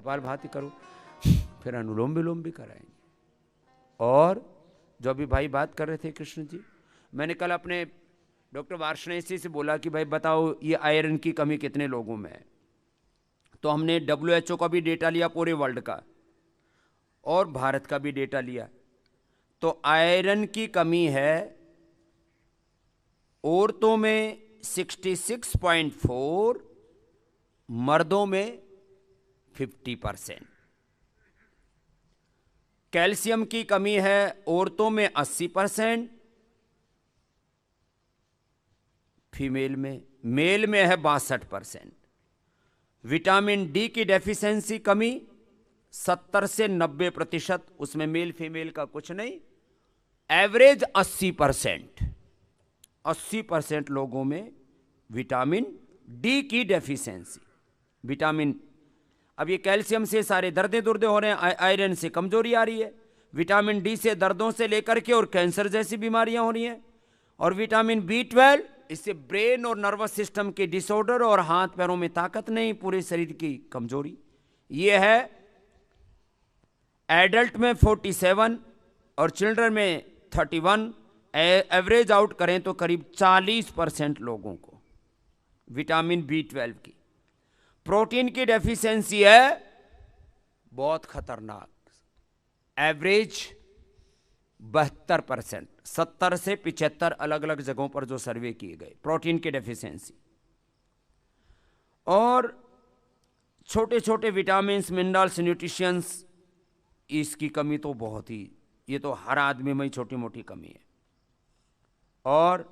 कपालभाति करो, फिर अनुलोम विलोम भी कराएंगे। और जो अभी भाई बात कर रहे थे कृष्ण जी, मैंने कल अपने डॉक्टर वार्ष्णेय से बोला कि भाई बताओ ये आयरन की कमी कितने लोगों में है। तो हमने WHO का भी डेटा लिया पूरे वर्ल्ड का और भारत का भी डेटा लिया। तो आयरन की कमी है औरतों में 66.4, मर्दों में 50%। कैल्शियम की कमी है औरतों में 80%, फीमेल में, मेल में है 62%। विटामिन डी की डेफिशिएंसी कमी 70 से 90%, उसमें मेल फीमेल का कुछ नहीं, एवरेज 80% लोगों में विटामिन डी की डेफिशिएंसी। विटामिन, अब ये कैल्शियम से सारे दर्दे दुर्दे हो रहे हैं, आयरन से कमजोरी आ रही है, विटामिन डी से दर्दों से लेकर के और कैंसर जैसी बीमारियां हो रही हैं, और विटामिन B12 इससे ब्रेन और नर्वस सिस्टम के डिसऑर्डर और हाथ पैरों में ताकत नहीं, पूरे शरीर की कमजोरी। ये है एडल्ट में 47 और चिल्ड्रन में 31, एवरेज आउट करें तो करीब 40% लोगों को विटामिन B12 की। प्रोटीन की डेफिशिएंसी है बहुत खतरनाक, एवरेज 72%, 70 से 75 अलग अलग जगहों पर जो सर्वे किए गए, प्रोटीन की डेफिशिएंसी। और छोटे छोटे विटामिन्स, मिनरल्स, न्यूट्रिशंस, इसकी कमी तो बहुत ही, ये तो हर आदमी में छोटी मोटी कमी है। और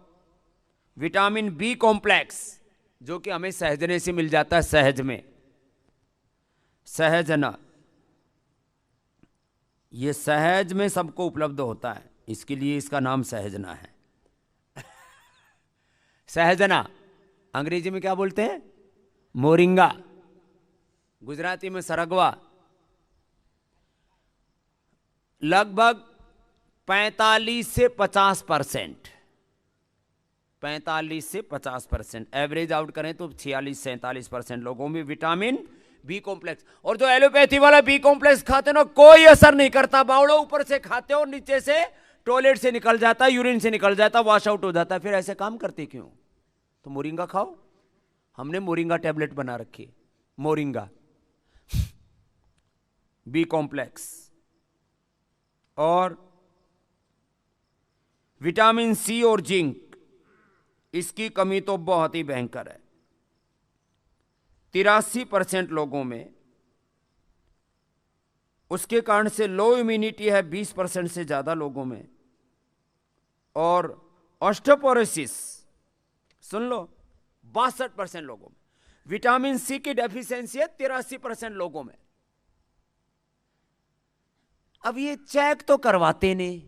विटामिन बी कॉम्प्लेक्स जो कि हमें सहजने से मिल जाता है, सहज में, सहजना, ये सहज में सबको उपलब्ध होता है, इसके लिए इसका नाम सहजना है। सहजना अंग्रेजी में क्या बोलते हैं? मोरिंगा, गुजराती में सरगवा। लगभग 45 से 50%, 45 से 50%, एवरेज आउट करें तो 46-47% लोगों में विटामिन बी कॉम्प्लेक्स। और जो एलोपैथी वाला बी कॉम्प्लेक्स खाते ना, कोई असर नहीं करता, बावड़ा ऊपर से खाते हो, नीचे से टॉयलेट से निकल जाता, यूरिन से निकल जाता, वॉश आउट हो जाता, फिर ऐसे काम करते क्यों? तो मोरिंगा खाओ, हमने मोरिंगा टैबलेट बना रखी है, मोरिंगा बी कॉम्प्लेक्स। और विटामिन सी और जिंक, इसकी कमी तो बहुत ही भयंकर है, 83% लोगों में। उसके कारण से लो इम्यूनिटी है 20% से ज्यादा लोगों में। और ऑस्टियोपोरोसिस सुन लो 62% लोगों में। विटामिन सी की डेफिशिएंसी है 83% लोगों में। अब ये चेक तो करवाते नहीं,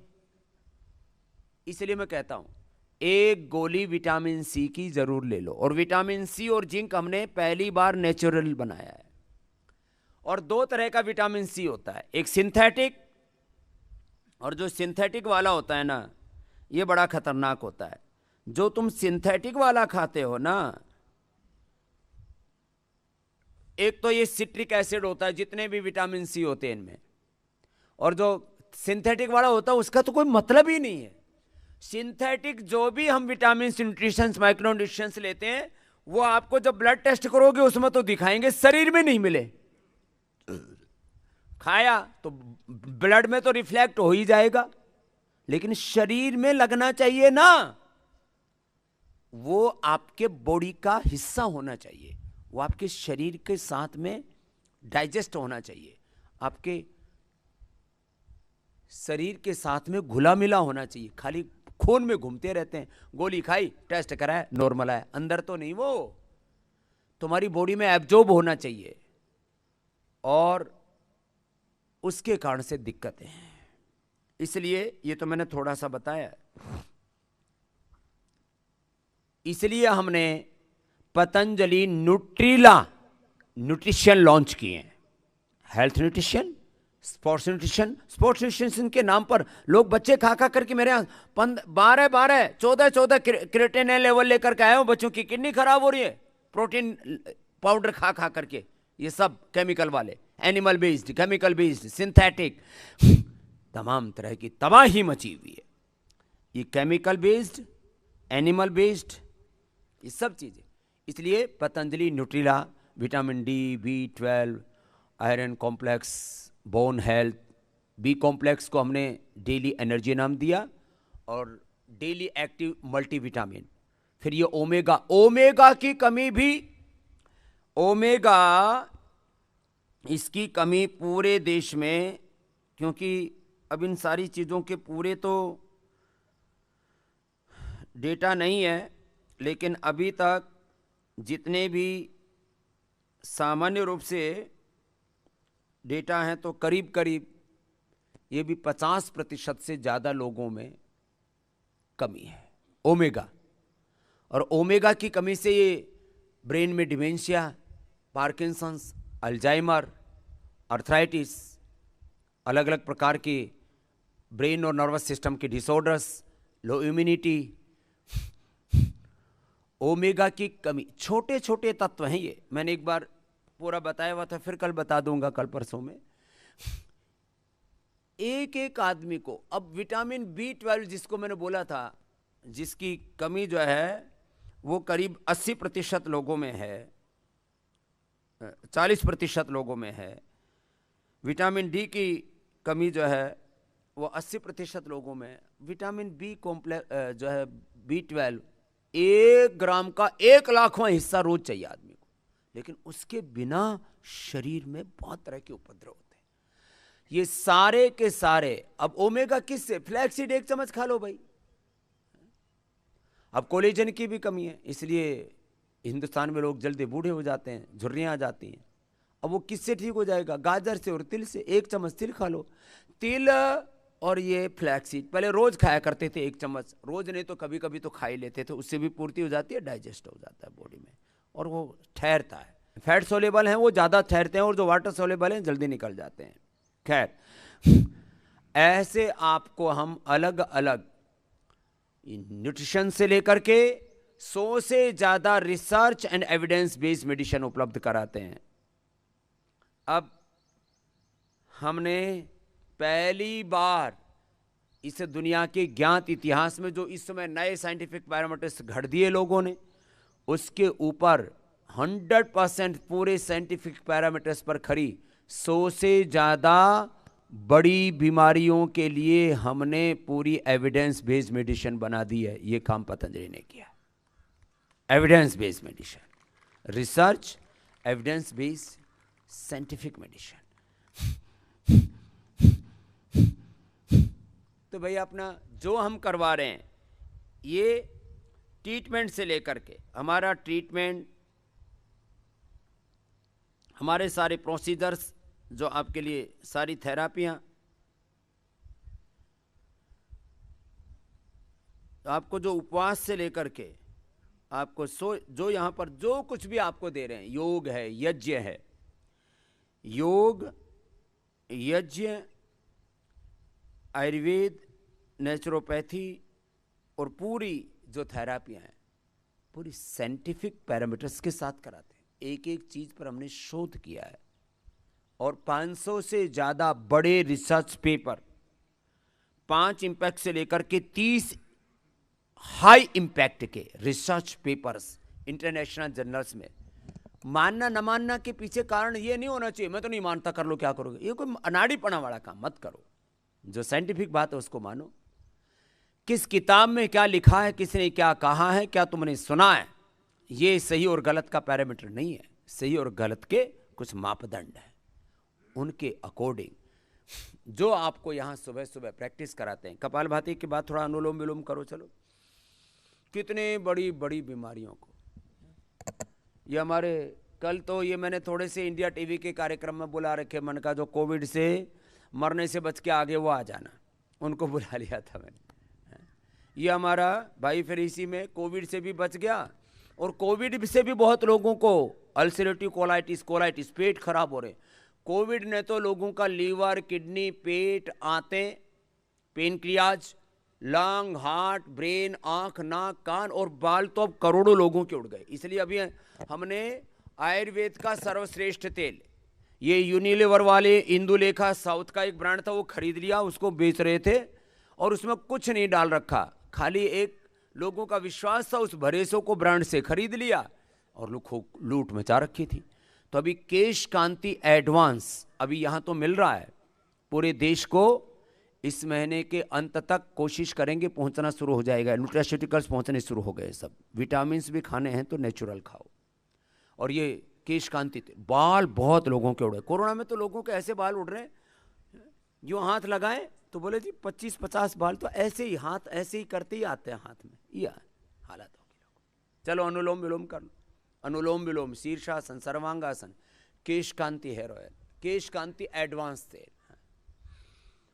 इसलिए मैं कहता हूं एक गोली विटामिन सी की जरूर ले लो। और विटामिन सी और जिंक हमने पहली बार नेचुरल बनाया है। और दो तरह का विटामिन सी होता है, एक सिंथेटिक, और जो सिंथेटिक वाला होता है ना, ये बड़ा खतरनाक होता है। जो तुम सिंथेटिक वाला खाते हो ना, एक तो ये सिट्रिक एसिड होता है, जितने भी विटामिन सी होते हैं इनमें, और जो सिंथेटिक वाला होता है उसका तो कोई मतलब ही नहीं है। सिंथेटिक जो भी हम विटामिन, न्यूट्रिशंस, माइक्रो न्यूट्रिशंस लेते हैं, वो आपको जब ब्लड टेस्ट करोगे उसमें तो दिखाएंगे, शरीर में नहीं मिले। खाया तो ब्लड में तो रिफ्लेक्ट हो ही जाएगा, लेकिन शरीर में लगना चाहिए ना, वो आपके बॉडी का हिस्सा होना चाहिए, वो आपके शरीर के साथ में डाइजेस्ट होना चाहिए, आपके शरीर के साथ में घुला मिला होना चाहिए। खाली खून में घूमते रहते हैं, गोली खाई, टेस्ट कराया, नॉर्मल आया, अंदर तो नहीं, वो तुम्हारी बॉडी में एब्जॉर्ब होना चाहिए, और उसके कारण से दिक्कतें हैं। इसलिए ये तो मैंने थोड़ा सा बताया, इसलिए हमने पतंजलि न्यूट्रीला न्यूट्रिशन लॉन्च किए हैं। Health nutrition, sports nutrition. Sports nutrition के नाम पर लोग बच्चे खा खा करके मेरे यहाँ 12-14 क्रिएटिनिन लेवल लेकर के आए हो, बच्चों की किडनी खराब हो रही है प्रोटीन पाउडर खा खा करके। ये सब केमिकल वाले, animal based, chemical based, synthetic, तमाम तरह की तबाही मची हुई है। ये केमिकल बेस्ड, एनिमल बेस्ड, ये सब चीज़ें। इसलिए Patanjali Nutrela vitamin D, B12, iron complex, bone health, B complex को हमने डेली एनर्जी नाम दिया, और डेली एक्टिव मल्टीविटामिन। फिर ये ओमेगा, ओमेगा की कमी भी, ओमेगा इसकी कमी पूरे देश में, क्योंकि अब इन सारी चीज़ों के पूरे तो डेटा नहीं है, लेकिन अभी तक जितने भी सामान्य रूप से डेटा हैं तो करीब करीब ये भी 50% से ज़्यादा लोगों में कमी है ओमेगा। और ओमेगा की कमी से ये ब्रेन में डिमेंशिया, पार्किंसंस, अल्जाइमर, अर्थराइटिस, अलग अलग प्रकार के ब्रेन और नर्वस सिस्टम के डिसऑर्डर्स, लो इम्यूनिटी, ओमेगा की कमी। छोटे छोटे तत्व हैं ये, मैंने एक बार पूरा बताया हुआ था, फिर कल बता दूंगा, कल परसों में। एक एक आदमी को अब विटामिन B12 जिसको मैंने बोला था, जिसकी कमी जो है वो करीब 80% लोगों में है, 40% लोगों में है। विटामिन डी की कमी जो है वो 80% लोगों में। विटामिन बी कॉम्प्लेक्स जो है B12, 1 ग्राम का 1 लाखवां हिस्सा रोज चाहिए आदमी को, लेकिन उसके बिना शरीर में बहुत तरह के उपद्रव होते हैं। ये सारे के सारे, अब ओमेगा किससे? फ्लैक्सीड 1 चम्मच खा लो भाई। अब कोलेजन की भी कमी है, इसलिए हिंदुस्तान में लोग जल्दी बूढ़े हो जाते हैं, झुर्रियाँ आ जाती हैं। अब वो किससे ठीक हो जाएगा? गाजर से और तिल से। 1 चम्मच तिल खा लो। तिल और ये फ्लैक्सीड पहले रोज खाया करते थे, 1 चम्मच रोज, नहीं तो कभी कभी तो खा ही लेते थे, उससे भी पूर्ति हो जाती है, डाइजेस्ट हो जाता है बॉडी में, और वो ठहरता है। फैट सोलेबल हैं वो ज़्यादा ठहरते हैं, और जो वाटर सोलेबल हैं जल्दी निकल जाते हैं। खैर, ऐसे आपको हम अलग अलग न्यूट्रिशन से लेकर के 100 से ज़्यादा research and evidence based medicine उपलब्ध कराते हैं। अब हमने पहली बार इस दुनिया के ज्ञात इतिहास में जो इस समय नए साइंटिफिक पैरामीटर्स घड़ दिए लोगों ने, उसके ऊपर 100% पूरे साइंटिफिक पैरामीटर्स पर खरी 100 से ज़्यादा बड़ी बीमारियों के लिए हमने पूरी एविडेंस बेस्ड मेडिसिन बना दी है। ये काम पतंजलि ने किया। Evidence based medicine, research, evidence based scientific medicine. तो भाई अपना जो हम करवा रहे हैं, ये ट्रीटमेंट से लेकर के, हमारा ट्रीटमेंट, हमारे सारे प्रोसीजर्स, जो आपके लिए सारी थेरापियाँ, आपको जो उपवास से लेकर के आपको जो यहाँ पर जो कुछ भी आपको दे रहे हैं, योग है, यज्ञ है, योग, यज्ञ, आयुर्वेद, नेचुरोपैथी, और पूरी जो थेरापियाँ हैं पूरी साइंटिफिक पैरामीटर्स के साथ कराते हैं। एक एक चीज़ पर हमने शोध किया है, और 500 से ज़्यादा बड़े रिसर्च पेपर, 5 इम्पैक्ट से लेकर के 30 हाई इम्पैक्ट के रिसर्च पेपर्स इंटरनेशनल जर्नल्स में। मानना न मानना के पीछे कारण ये नहीं होना चाहिए मैं तो नहीं मानता, कर लो क्या करोगे, ये कोई अनाड़ीपना वाला काम मत करो। जो साइंटिफिक बात है उसको मानो। किस किताब में क्या लिखा है, किसने क्या कहा है, क्या तुमने सुना है, ये सही और गलत का पैरामीटर नहीं है। सही और गलत के कुछ मापदंड हैं, उनके अकॉर्डिंग जो आपको यहाँ सुबह सुबह प्रैक्टिस कराते हैं। कपालभाति के बाद थोड़ा अनुलोम विलोम करो, चलो। कितने बड़ी बड़ी बीमारियों को, ये हमारे कल तो ये मैंने थोड़े से इंडिया टीवी के कार्यक्रम में बुला रखे, मन का जो कोविड से मरने से बच के आगे वो आ जाना, उनको बुला लिया था मैंने। ये हमारा भाई फिर इसी में कोविड से भी बच गया, और कोविड से भी बहुत लोगों को अल्सरेटिव कोलाइटिस, पेट खराब हो रहे। कोविड ने तो लोगों का लीवर, किडनी, पेट, आंतें, पेनक्रियाज, लंग, हार्ट, ब्रेन, आंख, नाक, कान और बाल तो अब करोड़ों लोगों के उड़ गए। इसलिए अभी हमने आयुर्वेद का सर्वश्रेष्ठ तेल, ये यूनिलीवर वाले इंदुलेखा साउथ का एक ब्रांड था, वो खरीद लिया, उसको बेच रहे थे और उसमें कुछ नहीं डाल रखा, खाली एक लोगों का विश्वास था, उस भरोसे को ब्रांड से खरीद लिया और लोग लूट मचा रखी थी। तो अभी केश कांति एडवांस अभी यहाँ तो मिल रहा है, पूरे देश को इस महीने के अंत तक कोशिश करेंगे, पहुँचना शुरू हो जाएगा। न्यूट्रास्यूटिकल्स पहुँचने शुरू हो गए सब, विटामिन्स भी खाने हैं तो नेचुरल खाओ। और ये केश कांति, बाल बहुत लोगों के उड़े, कोरोना में तो लोगों के ऐसे बाल उड़ रहे हैं, जो हाथ लगाएं तो बोले जी 25-50 बाल तो ऐसे ही, हाथ ऐसे ही करते ही आते हैं हाथ में, ये हालत होगी। चलो अनुलोम विलोम कर लो, अनुलोम विलोम, शीर्षासन, सर्वांगासन, केश कांति हेयर ऑयल, केश कांति एडवांस तेल,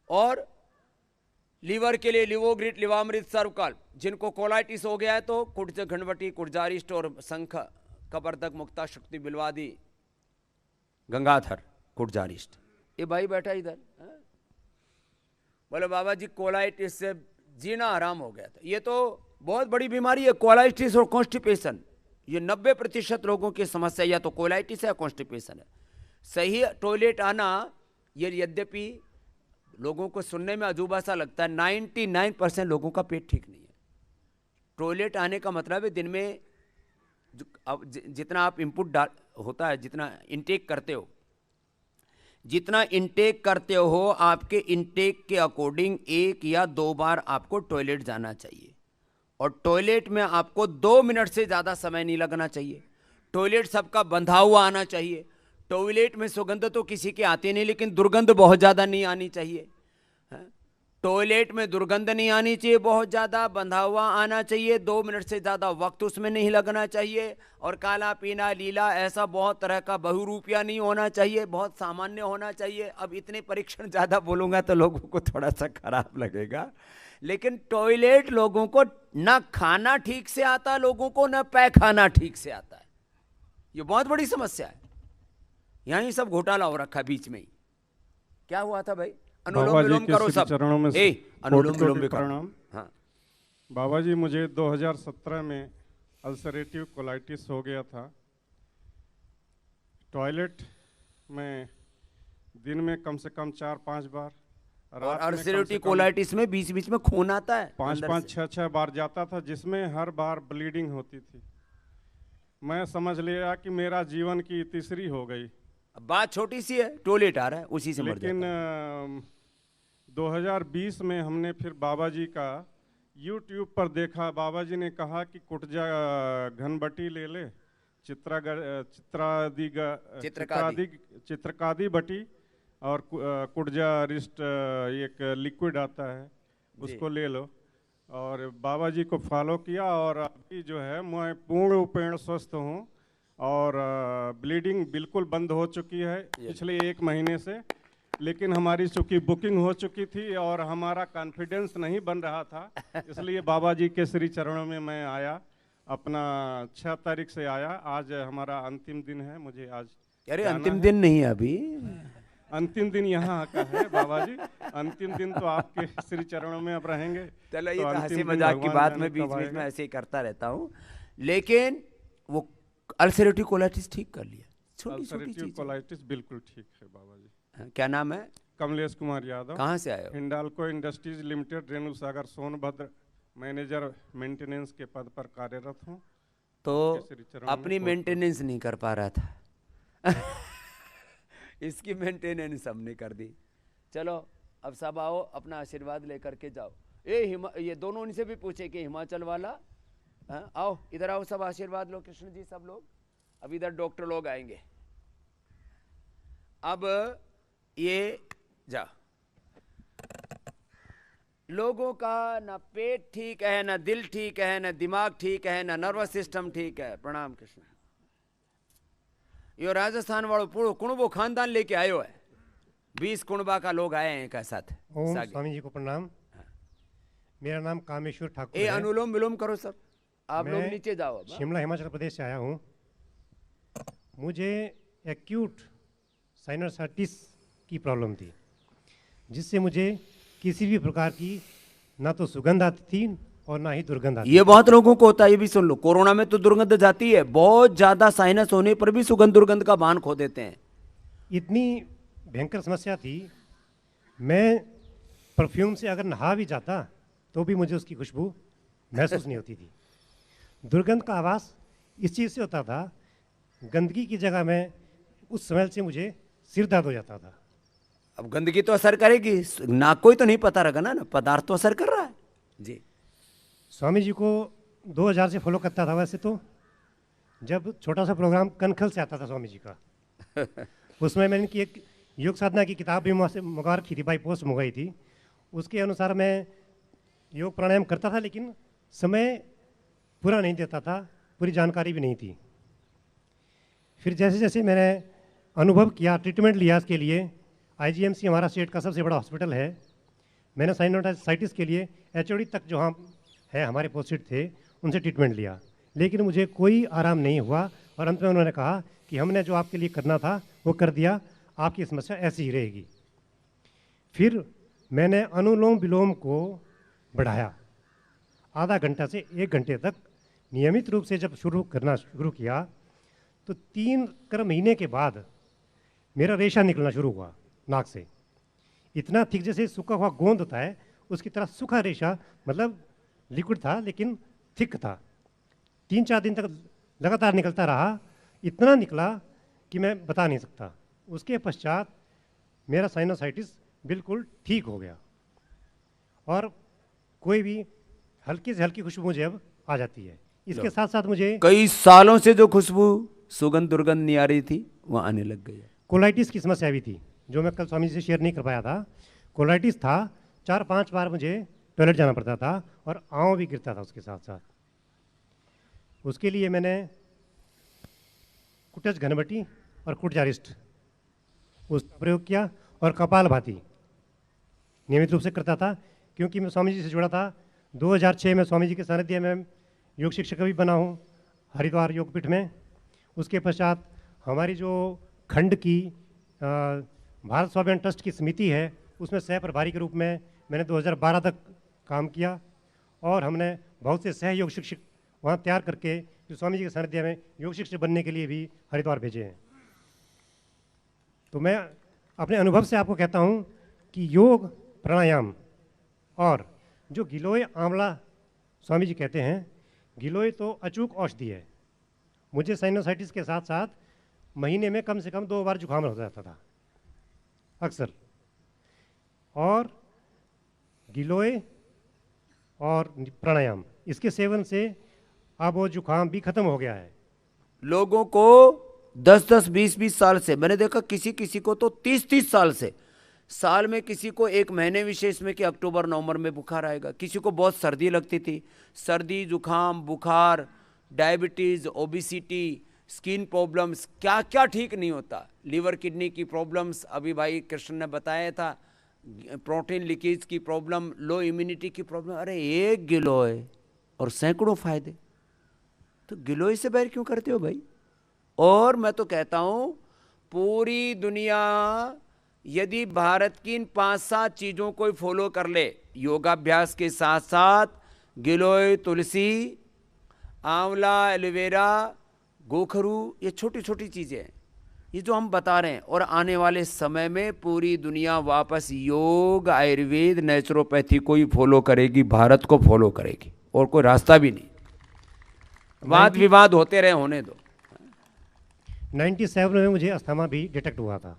और लीवर के लिए लिवोग्रिट, लिवामृत, सर्वकाल्प, जिनको कोलाइटिस हो गया है तो कुर्ज घनवटी, कुर्जारिष्ट और शंख कबरदक, मुक्ता शक्ति, बिलवादी, गंगाधर, कुर्जारिष्ट। ये भाई बैठा इधर, बोले बाबा जी कोलाइटिस से जीना आराम हो गया था। ये तो बहुत बड़ी बीमारी है कोलाइटिस और कॉन्स्टिपेशन, ये 90% लोगों की समस्या या तो कोलाइटिस है या कॉन्स्टिपेशन है। सही टॉयलेट आना, ये यद्यपि लोगों को सुनने में अजूबा सा लगता है, 99% लोगों का पेट ठीक नहीं है। टॉयलेट आने का मतलब है दिन में जितना आप इनपुट डाल होता है, जितना इनटेक करते हो, जितना इनटेक करते हो आपके इनटेक के अकॉर्डिंग 1 या 2 बार आपको टॉयलेट जाना चाहिए। और टॉयलेट में आपको 2 मिनट से ज़्यादा समय नहीं लगना चाहिए। टॉयलेट सबका बंधा हुआ आना चाहिए। टॉयलेट में सुगंध तो किसी के आती नहीं, लेकिन दुर्गंध बहुत ज़्यादा नहीं आनी चाहिए। टॉयलेट में दुर्गंध नहीं आनी चाहिए, बहुत ज़्यादा बंधा हुआ आना चाहिए, 2 मिनट से ज़्यादा वक्त उसमें नहीं लगना चाहिए। और काला पीना लीला ऐसा बहुत तरह का बहुरूपिया नहीं होना चाहिए, बहुत सामान्य होना चाहिए। अब इतने परीक्षण ज़्यादा बोलूँगा तो लोगों को थोड़ा सा खराब लगेगा, लेकिन टॉयलेट लोगों को न खाना ठीक से आता, लोगों को न पैखाना ठीक से आता है। ये बहुत बड़ी समस्या है। यहीं सब घोटाला हो रखा बीच में ही। क्या हुआ था भाई? अनुलोम विलोम करो सब, अनुलोम विलोम भी करो। हाँ बाबा जी, मुझे 2017 में अल्सरेटिव कोलाइटिस हो गया था। टॉयलेट में दिन में कम से कम 4-5 बार, और अल्सरेटिव कोलाइटिस में बीच बीच में खून आता है, 5-5, 6-6 बार जाता था, जिसमें हर बार ब्लीडिंग होती थी। मैं समझ लिया कि मेरा जीवन की तीसरी हो गई। बात छोटी सी है, टॉयलेट आ रहा है उसी से मर जाता है। लेकिन 2020 में हमने फिर बाबा जी का YouTube पर देखा। बाबा जी ने कहा कि कुटजा घनबटी ले ले, चित्रकादी बटी और कुटजा रिस्ट, एक लिक्विड आता है, उसको ले लो। और बाबा जी को फॉलो किया और अभी जो है मैं पूर्ण रूपेण स्वस्थ हूँ और ब्लीडिंग बिल्कुल बंद हो चुकी है पिछले 1 महीने से। लेकिन हमारी चूँकि बुकिंग हो चुकी थी और हमारा कॉन्फिडेंस नहीं बन रहा था, इसलिए बाबा जी के श्री चरणों में मैं आया। अपना 6 तारीख से आया, आज हमारा अंतिम दिन है। मुझे आज, अरे अंतिम दिन नहीं है अभी, अंतिम दिन यहाँ का है बाबा जी। अंतिम दिन तो आपके श्री चरणों में अब रहेंगे। चलो ये तो हंसी मजाक की बात मैं बीच बीच में ऐसे ही करता रहता हूँ, लेकिन वो अल्सरेटिव कोलाइटिस ठीक कर लिया। अल्सरेटिव कोलाइटिस बिल्कुल ठीक है बाबा जी। क्या नाम है? कमलेश कुमार यादव। कहाँ से आए हो? हिंडाल्को इंडस्ट्रीज लिमिटेड, रेणु सागर, सोनभद्र, मैनेजर मेंटेनेंस के पद पर कार्यरत हूँ। तो अपनी मेंटेनेंस नहीं कर पा रहा था इसकी मेंटेनेंस हमने कर दी। चलो अब सब आओ, अपना आशीर्वाद लेकर के जाओ। ये दोनों इनसे भी पूछे कि हिमाचल वाला, आओ इधर आओ, सब आशीर्वाद लो। कृष्ण जी सब लोग, अब इधर डॉक्टर लोग आएंगे। अब ये जा, लोगों का ना पेट ठीक है, ना दिल ठीक है, ना दिमाग ठीक है, ना नर्वस सिस्टम ठीक है। प्रणाम कृष्ण। यो राजस्थान वालों पूरो कुणबो खानदान लेके आयो है, 20 कुणबा का लोग आए हैं एक साथ। ओम स्वामी जी को प्रणाम। मेरा नाम कामेश्वर ठाकुर है। अनुलोम विलोम करो सब, आप लोग नीचे जाओ। शिमला हिमाचल प्रदेश से आया हूँ। मुझे एक्यूट साइनसाइटिस की प्रॉब्लम थी, जिससे मुझे किसी भी प्रकार की ना तो सुगंध आती थी और ना ही दुर्गंध आती ये बहुत लोगों को होता है, ये भी सुन लो। कोरोना में तो दुर्गंध जाती है, बहुत ज्यादा साइनस होने पर भी सुगंध दुर्गंध का बान खो देते हैं। इतनी भयंकर समस्या थी, मैं परफ्यूम से अगर नहा भी जाता तो भी मुझे उसकी खुशबू महसूस नहीं होती थी। दुर्गंध का आवाज़ इस चीज़ से होता था, गंदगी की जगह में उस स्मेल से मुझे सिर दर्द हो जाता था। अब गंदगी तो असर करेगी, नाक को ही तो नहीं पता रहेगा ना, पदार्थ तो असर कर रहा है जी। स्वामी जी को 2000 से फॉलो करता था वैसे तो। जब छोटा सा प्रोग्राम कनखल से आता था स्वामी जी का, उसमें मैंने इनकी एक योग साधना की किताब भी वहाँ से मंगा रखी थी, बाई पोस्ट मंगाई थी। उसके अनुसार मैं योग प्राणायाम करता था, लेकिन समय पूरा नहीं देता था, पूरी जानकारी भी नहीं थी। फिर जैसे जैसे मैंने अनुभव किया, ट्रीटमेंट लिया इसके लिए, आईजीएमसी हमारा स्टेट का सबसे बड़ा हॉस्पिटल है, मैंने साइनोसाइटिस के लिए एचओडी तक जो हम है हमारे पोस्टेड थे उनसे ट्रीटमेंट लिया, लेकिन मुझे कोई आराम नहीं हुआ। और अंत में उन्होंने कहा कि हमने जो आपके लिए करना था वो कर दिया, आपकी समस्या ऐसी ही रहेगी। फिर मैंने अनुलोम विलोम को बढ़ाया, आधा घंटा से 1 घंटे तक नियमित रूप से जब करना शुरू किया, तो 3 महीने के बाद मेरा रेशा निकलना शुरू हुआ नाक से। इतना थिक, जैसे सूखा हुआ गोंद होता है उसकी तरह सूखा रेशा, मतलब लिक्विड था लेकिन थिक था। 3-4 दिन तक लगातार निकलता रहा, इतना निकला कि मैं बता नहीं सकता। उसके पश्चात मेरा साइनोसाइटिस बिल्कुल ठीक हो गया और कोई भी हल्की से हल्की खुशबू मुझे अब आ जाती है। इसके साथ साथ मुझे कई सालों से जो खुशबू सुगंध दुर्गंध नहीं आ रही थी वो आने लग गई है। कोलाइटिस की समस्या भी थी, जो मैं कल स्वामी जी से शेयर नहीं कर पाया था। कोलाइटिस था, 4-5 बार मुझे टॉयलेट जाना पड़ता था और आंव भी गिरता था उसके साथ साथ। उसके लिए मैंने कुटज घनबटी और कुटजारिस्ट उसका प्रयोग किया और कपालभाति नियमित रूप से करता था, क्योंकि मैं स्वामी जी से जुड़ा था। 2006 में स्वामी जी के सानिध्य में योग शिक्षक भी बना हूँ हरिद्वार योगपीठ में। उसके पश्चात हमारी जो खंड की भारत स्वाभिमान ट्रस्ट की समिति है, उसमें सह प्रभारी के रूप में मैंने 2012 तक काम किया और हमने बहुत से सहयोग शिक्षक वहाँ तैयार करके जो स्वामी जी के सानिध्य में योग शिक्षक बनने के लिए भी हरिद्वार भेजे हैं। तो मैं अपने अनुभव से आपको कहता हूँ कि योग प्राणायाम और जो गिलोय आंवला स्वामी जी कहते हैं, गिलोय तो अचूक औषधि है। मुझे साइनोसाइटिस के साथ साथ महीने में कम से कम 2 बार जुकाम हो जाता था अक्सर, और गिलोय और प्राणायाम इसके सेवन से अब वो जुकाम भी खत्म हो गया है। लोगों को 10-10, 20-20 साल से, मैंने देखा किसी किसी को तो 30-30 साल से, साल में किसी को 1 महीने विशेष में कि अक्टूबर नवंबर में बुखार आएगा, किसी को बहुत सर्दी लगती थी, सर्दी जुकाम बुखार, डायबिटीज, ओबिसिटी, स्किन प्रॉब्लम्स, क्या क्या ठीक नहीं होता, लीवर किडनी की प्रॉब्लम्स, अभी भाई कृष्ण ने बताया था, प्रोटीन लीकेज की प्रॉब्लम, लो इम्यूनिटी की प्रॉब्लम। अरे एक गिलोय और सैकड़ों फायदे, तो गिलोय से बैर क्यों करते हो भाई? और मैं तो कहता हूं पूरी दुनिया यदि भारत की इन 5-7 चीजों को फॉलो कर ले, योगाभ्यास के साथ साथ गिलोय, तुलसी, आंवला, एलोवेरा, गोखरू, ये छोटी छोटी चीजें हैं ये जो हम बता रहे हैं, और आने वाले समय में पूरी दुनिया वापस योग, आयुर्वेद, नेचुरोपैथी को ही फॉलो करेगी, भारत को फॉलो करेगी, और कोई रास्ता भी नहीं। वाद विवाद होते रहे, होने दो। 97 में मुझे अस्थमा भी डिटेक्ट हुआ था।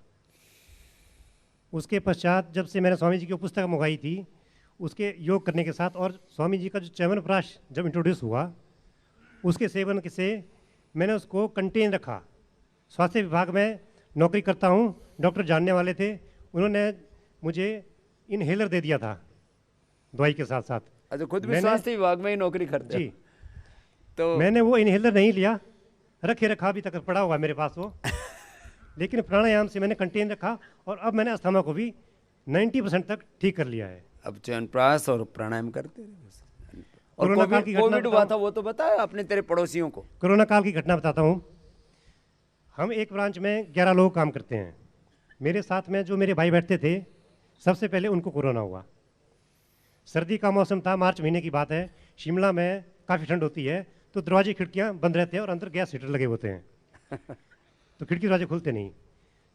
उसके पश्चात जब से मैंने स्वामी जी की पुस्तक मंगाई थी, उसके योग करने के साथ, और स्वामी जी का जो च्यवनप्राश जब इंट्रोड्यूस हुआ, उसके सेवन से मैंने उसको कंटेन रखा। स्वास्थ्य विभाग में नौकरी करता हूँ, डॉक्टर जानने वाले थे, उन्होंने मुझे इनहेलर दे दिया था दवाई के साथ साथ। अच्छा, खुद भी स्वास्थ्य विभाग में ही नौकरी करते जी, तो मैंने वो इनहेलर नहीं लिया, रखे रखा अभी तक पड़ा हुआ मेरे पास वो लेकिन प्राणायाम से मैंने कंटेन रखा और अब मैंने अस्थमा को भी 90% तक ठीक कर लिया है। अब च्यवनप्राश और प्राणायाम करते रहे। और कोरोना काल की घटना कोविड हुआ बताऊं? था, वो तो बताया आपने तेरे पड़ोसियों को। कोरोना काल की घटना बताता हूँ। हम एक ब्रांच में 11 लोग काम करते हैं। मेरे साथ में जो मेरे भाई बैठते थे, सबसे पहले उनको कोरोना हुआ। सर्दी का मौसम था, मार्च महीने की बात है। शिमला में काफ़ी ठंड होती है, तो दरवाजे खिड़कियां बंद रहते हैं और अंदर गैस हीटर लगे होते हैं तो खिड़की दरवाजे खुलते नहीं।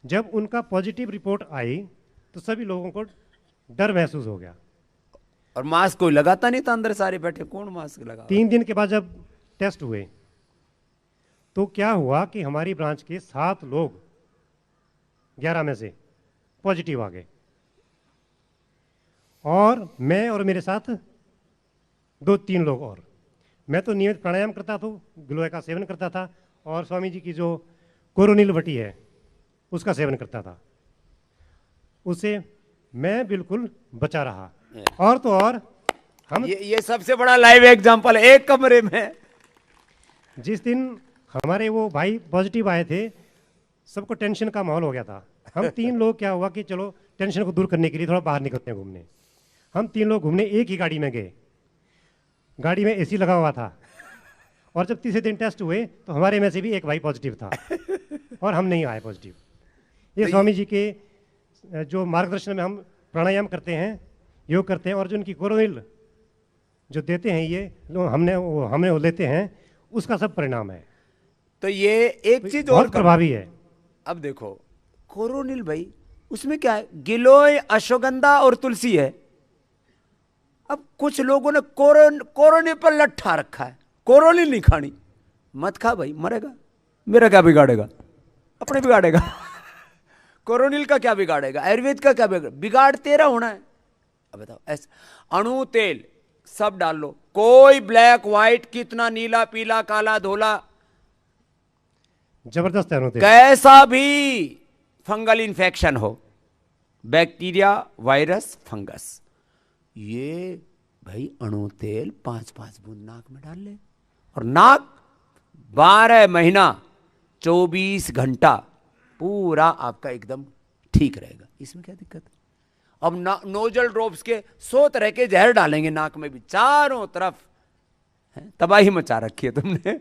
जब उनका पॉजिटिव रिपोर्ट आई तो सभी लोगों को डर महसूस हो गया। और मास्क कोई लगाता नहीं था, अंदर सारे बैठे, कौन मास्क लगा? 3 दिन के बाद जब टेस्ट हुए तो क्या हुआ कि हमारी ब्रांच के 7 लोग 11 में से पॉजिटिव आ गए, और मैं और मेरे साथ 2-3 लोग और। मैं तो नियमित प्राणायाम करता था, गिलोय का सेवन करता था, और स्वामी जी की जो कोरोनिल वटी है उसका सेवन करता था। उससे मैं बिल्कुल बचा रहा। और तो और हम ये सबसे बड़ा लाइव एग्जांपल है, एक कमरे में। जिस दिन हमारे वो भाई पॉजिटिव आए थे, सबको टेंशन का माहौल हो गया था। हम 3 लोग क्या हुआ कि चलो टेंशन को दूर करने के लिए थोड़ा बाहर निकलते हैं घूमने। हम 3 लोग घूमने एक ही गाड़ी में गए, गाड़ी में एसी लगा हुआ था, और जब तीसरे दिन टेस्ट हुए तो हमारे में से भी एक भाई पॉजिटिव था और हम नहीं आए पॉजिटिव। ये स्वामी जी के जो मार्गदर्शन में हम प्राणायाम करते हैं, योग करते हैं, और जो उनकी कोरोनिल जो देते हैं ये हमें वो लेते हैं, उसका सब परिणाम है। तो ये एक चीज और बहुत प्रभावी है। अब देखो कोरोनिल भाई, उसमें क्या है? गिलोय, अश्वगंधा और तुलसी है। अब कुछ लोगों ने कोरोनिल पर लट्ठा रखा है, कोरोनिल नहीं खानी। मत खा भाई, मरेगा, मेरा क्या बिगाड़ेगा? अपने बिगाड़ेगा कोरोनिल का क्या बिगाड़ेगा? आयुर्वेद का क्या बिगाड़ तेरा होना है। अब बताओ, ऐसा अणु तेल सब डाल लो, कोई ब्लैक व्हाइट, कितना नीला पीला काला धोला, जबरदस्त है अणुतेल। कैसा भी फंगल इन्फेक्शन हो, बैक्टीरिया, वायरस, फंगस, ये भाई अणु तेल 5-5 बूंद नाक में डाल ले, और नाक 12 महीना 24 घंटा पूरा आपका एकदम ठीक रहेगा। इसमें क्या दिक्कत है? अब नोजल ड्रॉप्स के 100 तरह के जहर डालेंगे नाक में भी, चारों तरफ तबाही मचा रखी है तुमने।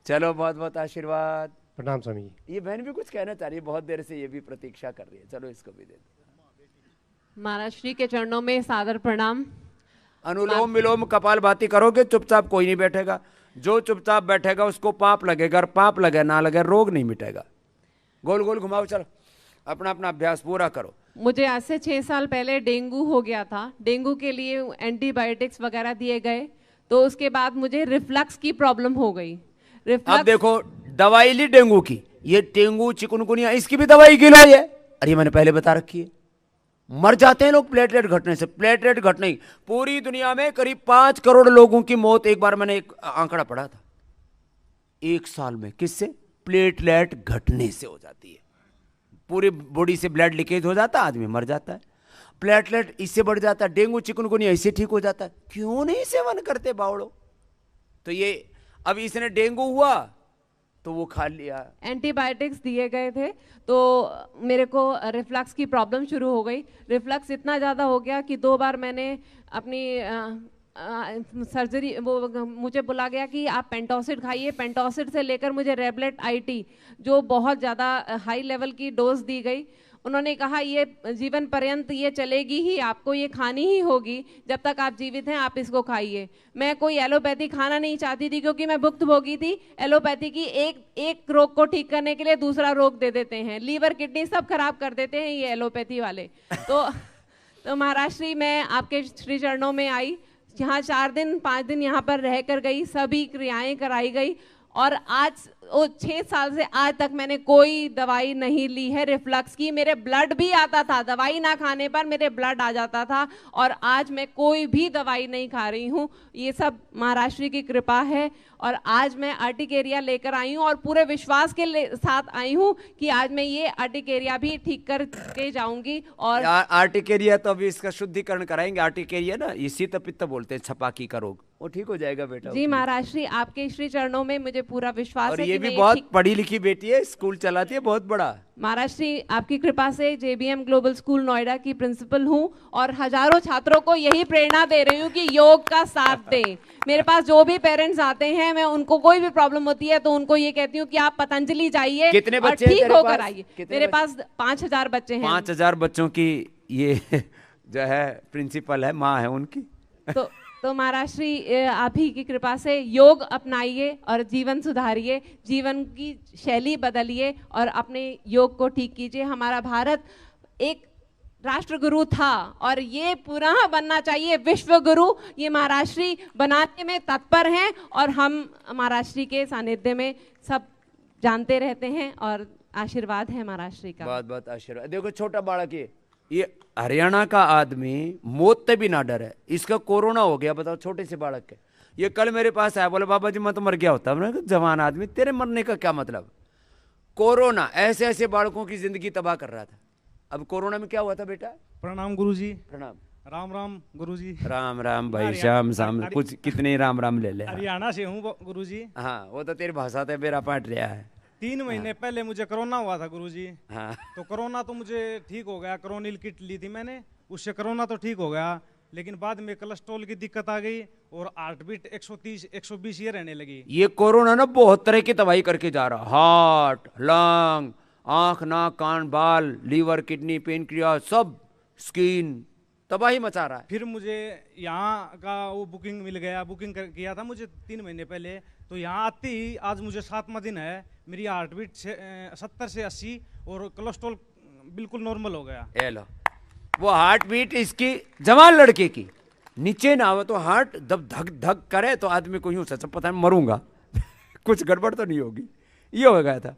चलो, बहुत बहुत आशीर्वाद। प्रणाम स्वामी जी। ये बहन भी कुछ कहना चाह रही है, बहुत देर से ये भी प्रतीक्षा कर रही है। चलो, इसको भी दे दो। महाराज श्री के चरणों में सादर प्रणाम। अनुलोम विलोम कपालभाति करोगे, चुपचाप कोई नहीं बैठेगा। जो चुपचाप बैठेगा उसको पाप लगेगा, और पाप लगे ना लगे रोग नहीं मिटेगा। गोल गोल घुमाओ, चलो अपना अपना अभ्यास पूरा करो। मुझे आज से 6 साल पहले डेंगू हो गया था। डेंगू के लिए एंटीबायोटिक्स वगैरह दिए गए, तो उसके बाद मुझे रिफ्लक्स की प्रॉब्लम हो गई। अब देखो, दवाई ली डेंगू की, ये डेंगू चिकुनगुनिया इसकी भी दवाई गिलोय है। अरे मैंने पहले बता रखी है। मर जाते हैं लोग प्लेटलेट घटने से। प्लेटलेट घटने, पूरी दुनिया में करीब 5 करोड़ लोगों की मौत, एक बार मैंने एक आंकड़ा पढ़ा था, 1 साल में किससे? प्लेटलेट घटने से हो जाती है। पूरी बॉडी से ब्लड लीकेज हो जाता है, आदमी मर जाता है। प्लेटलेट इससे बढ़ जाता है, डेंगू चिकुनगुनिया इससे ठीक हो जाता है। क्यों नहीं सेवन करते बावड़ो? तो ये अब इसने डेंगू हुआ तो वो खा लिया, एंटीबायोटिक्स दिए गए थे, तो मेरे को रिफ्लक्स की प्रॉब्लम शुरू हो गई। रिफ्लक्स इतना ज़्यादा हो गया कि 2 बार मैंने अपनी सर्जरी, वो मुझे बोला गया कि आप पेंटोसिड खाइए। पेंटोसिड से लेकर मुझे रेबलेट आईटी, जो बहुत ज़्यादा हाई लेवल की डोज दी गई। उन्होंने कहा ये जीवन पर्यंत ये चलेगी ही, आपको ये खानी ही होगी, जब तक आप जीवित हैं आप इसको खाइए। मैं कोई एलोपैथी खाना नहीं चाहती थी, क्योंकि मैं भुक्तभोगी थी। एलोपैथी की एक रोग को ठीक करने के लिए दूसरा रोग दे देते हैं, लीवर किडनी सब खराब कर देते हैं ये एलोपैथी वाले। तो महाराज श्री, मैं आपके श्री चरणों में आई, यहाँ 4 दिन 5 दिन यहाँ पर रह कर गई, सभी क्रियाएं कराई गई, और आज 6 साल से आज तक मैंने कोई दवाई नहीं ली है रिफ्लक्स की। मेरे ब्लड भी आता था, दवाई ना खाने पर मेरे ब्लड आ जाता था, और आज मैं कोई भी दवाई नहीं खा रही हूँ। ये सब महाराज श्री की कृपा है, और आज मैं अर्टिकेरिया लेकर आई हूँ, और पूरे विश्वास के साथ आई हूँ कि आज मैं ये अर्टिकेरिया भी ठीक करके जाऊंगी। और आर्टिकेरिया तो अभी इसका शुद्धिकरण कराएंगे। आर्टिकेरिया ना, ये शीत पित्त बोलते हैं, छपाकी का रोग, वो ठीक हो जाएगा बेटा। जी महाराज श्री, आपके श्री चरणों में मुझे पूरा विश्वास और है। ये भी बहुत पढ़ी लिखी बेटी है, स्कूल चलाती है बहुत बड़ा। महाराज श्री, आपकी कृपा से JBM ग्लोबल स्कूल नोएडा की प्रिंसिपल हूँ, और हजारों छात्रों को यही प्रेरणा दे रही हूँ कि योग का साथ दें। मेरे पास जो भी पेरेंट्स आते हैं, मैं उनको कोई भी प्रॉब्लम होती है तो उनको ये कहती हूँ कि आप पतंजलि जाइए कितने और बच्चे ठीक होकर आइए। मेरे पास 5000 बच्चे हैं। 5000 बच्चों की ये जो है प्रिंसिपल है, माँ है उनकी। तो महाराष्ट्री आप ही की कृपा से योग अपनाइए और जीवन सुधारिए, जीवन की शैली बदलिए और अपने योग को ठीक कीजिए। हमारा भारत एक राष्ट्रगुरु था और ये पुनः बनना चाहिए विश्व गुरु। ये महाराष्ट्री बनाने में तत्पर हैं और हम महाराष्ट्री के सानिध्य में सब जानते रहते हैं और आशीर्वाद है महाराष्ट्री का। बहुत बहुत आशीर्वाद। देखो छोटा बालक ये हरियाणा का आदमी मौत से भी ना डरे, इसका कोरोना हो गया, बताओ छोटे से बालक के। ये कल मेरे पास आया, बोले बाबा जी मैं तो मर गया होता। मैंने कहा जवान आदमी तेरे मरने का क्या मतलब। कोरोना ऐसे ऐसे बालकों की जिंदगी तबाह कर रहा था। अब कोरोना में क्या हुआ था बेटा? प्रणाम गुरुजी। प्रणाम। राम राम गुरुजी। राम राम भाई, श्याम शाम कुछ कितने राम राम ले ले। हरियाणा से हूँ गुरुजी। हाँ वो तो तेरी भाषा तो मेरा पाट रहा है। 3 महीने पहले मुझे कोरोना हुआ था गुरुजी। हाँ। तो कोरोना तो मुझे ठीक हो गया, कोरोनिल किट ली थी मैंने, उससे कोरोना तो ठीक हो गया, लेकिन बाद में कोलेस्ट्रॉल की दिक्कत आ गई और हार्ट बीट 130 120 ये रहने लगी। ये कोरोना ना बहुत तरह की तबाही करके जा रहा, हार्ट, लंग, आंख, नाक, कान, बाल, लीवर, किडनी, पेनक्रियास, सब स्किन तबाही मचा रहा है। फिर मुझे यहाँ का वो बुकिंग मिल गया, किया था मुझे 3 महीने पहले। तो यहाँ आते ही आज मुझे 7वां दिन है, मेरी हार्ट बीट 70 से 80 और कोलेस्ट्रॉल बिल्कुल नॉर्मल हो गया। ए लो, वो हार्ट बीट इसकी जवान लड़के की नीचे ना हो तो हार्ट जब धक धक करे तो आदमी को यूं सच पता नहीं मरूंगा कुछ गड़बड़ तो नहीं होगी, ये हो गया था।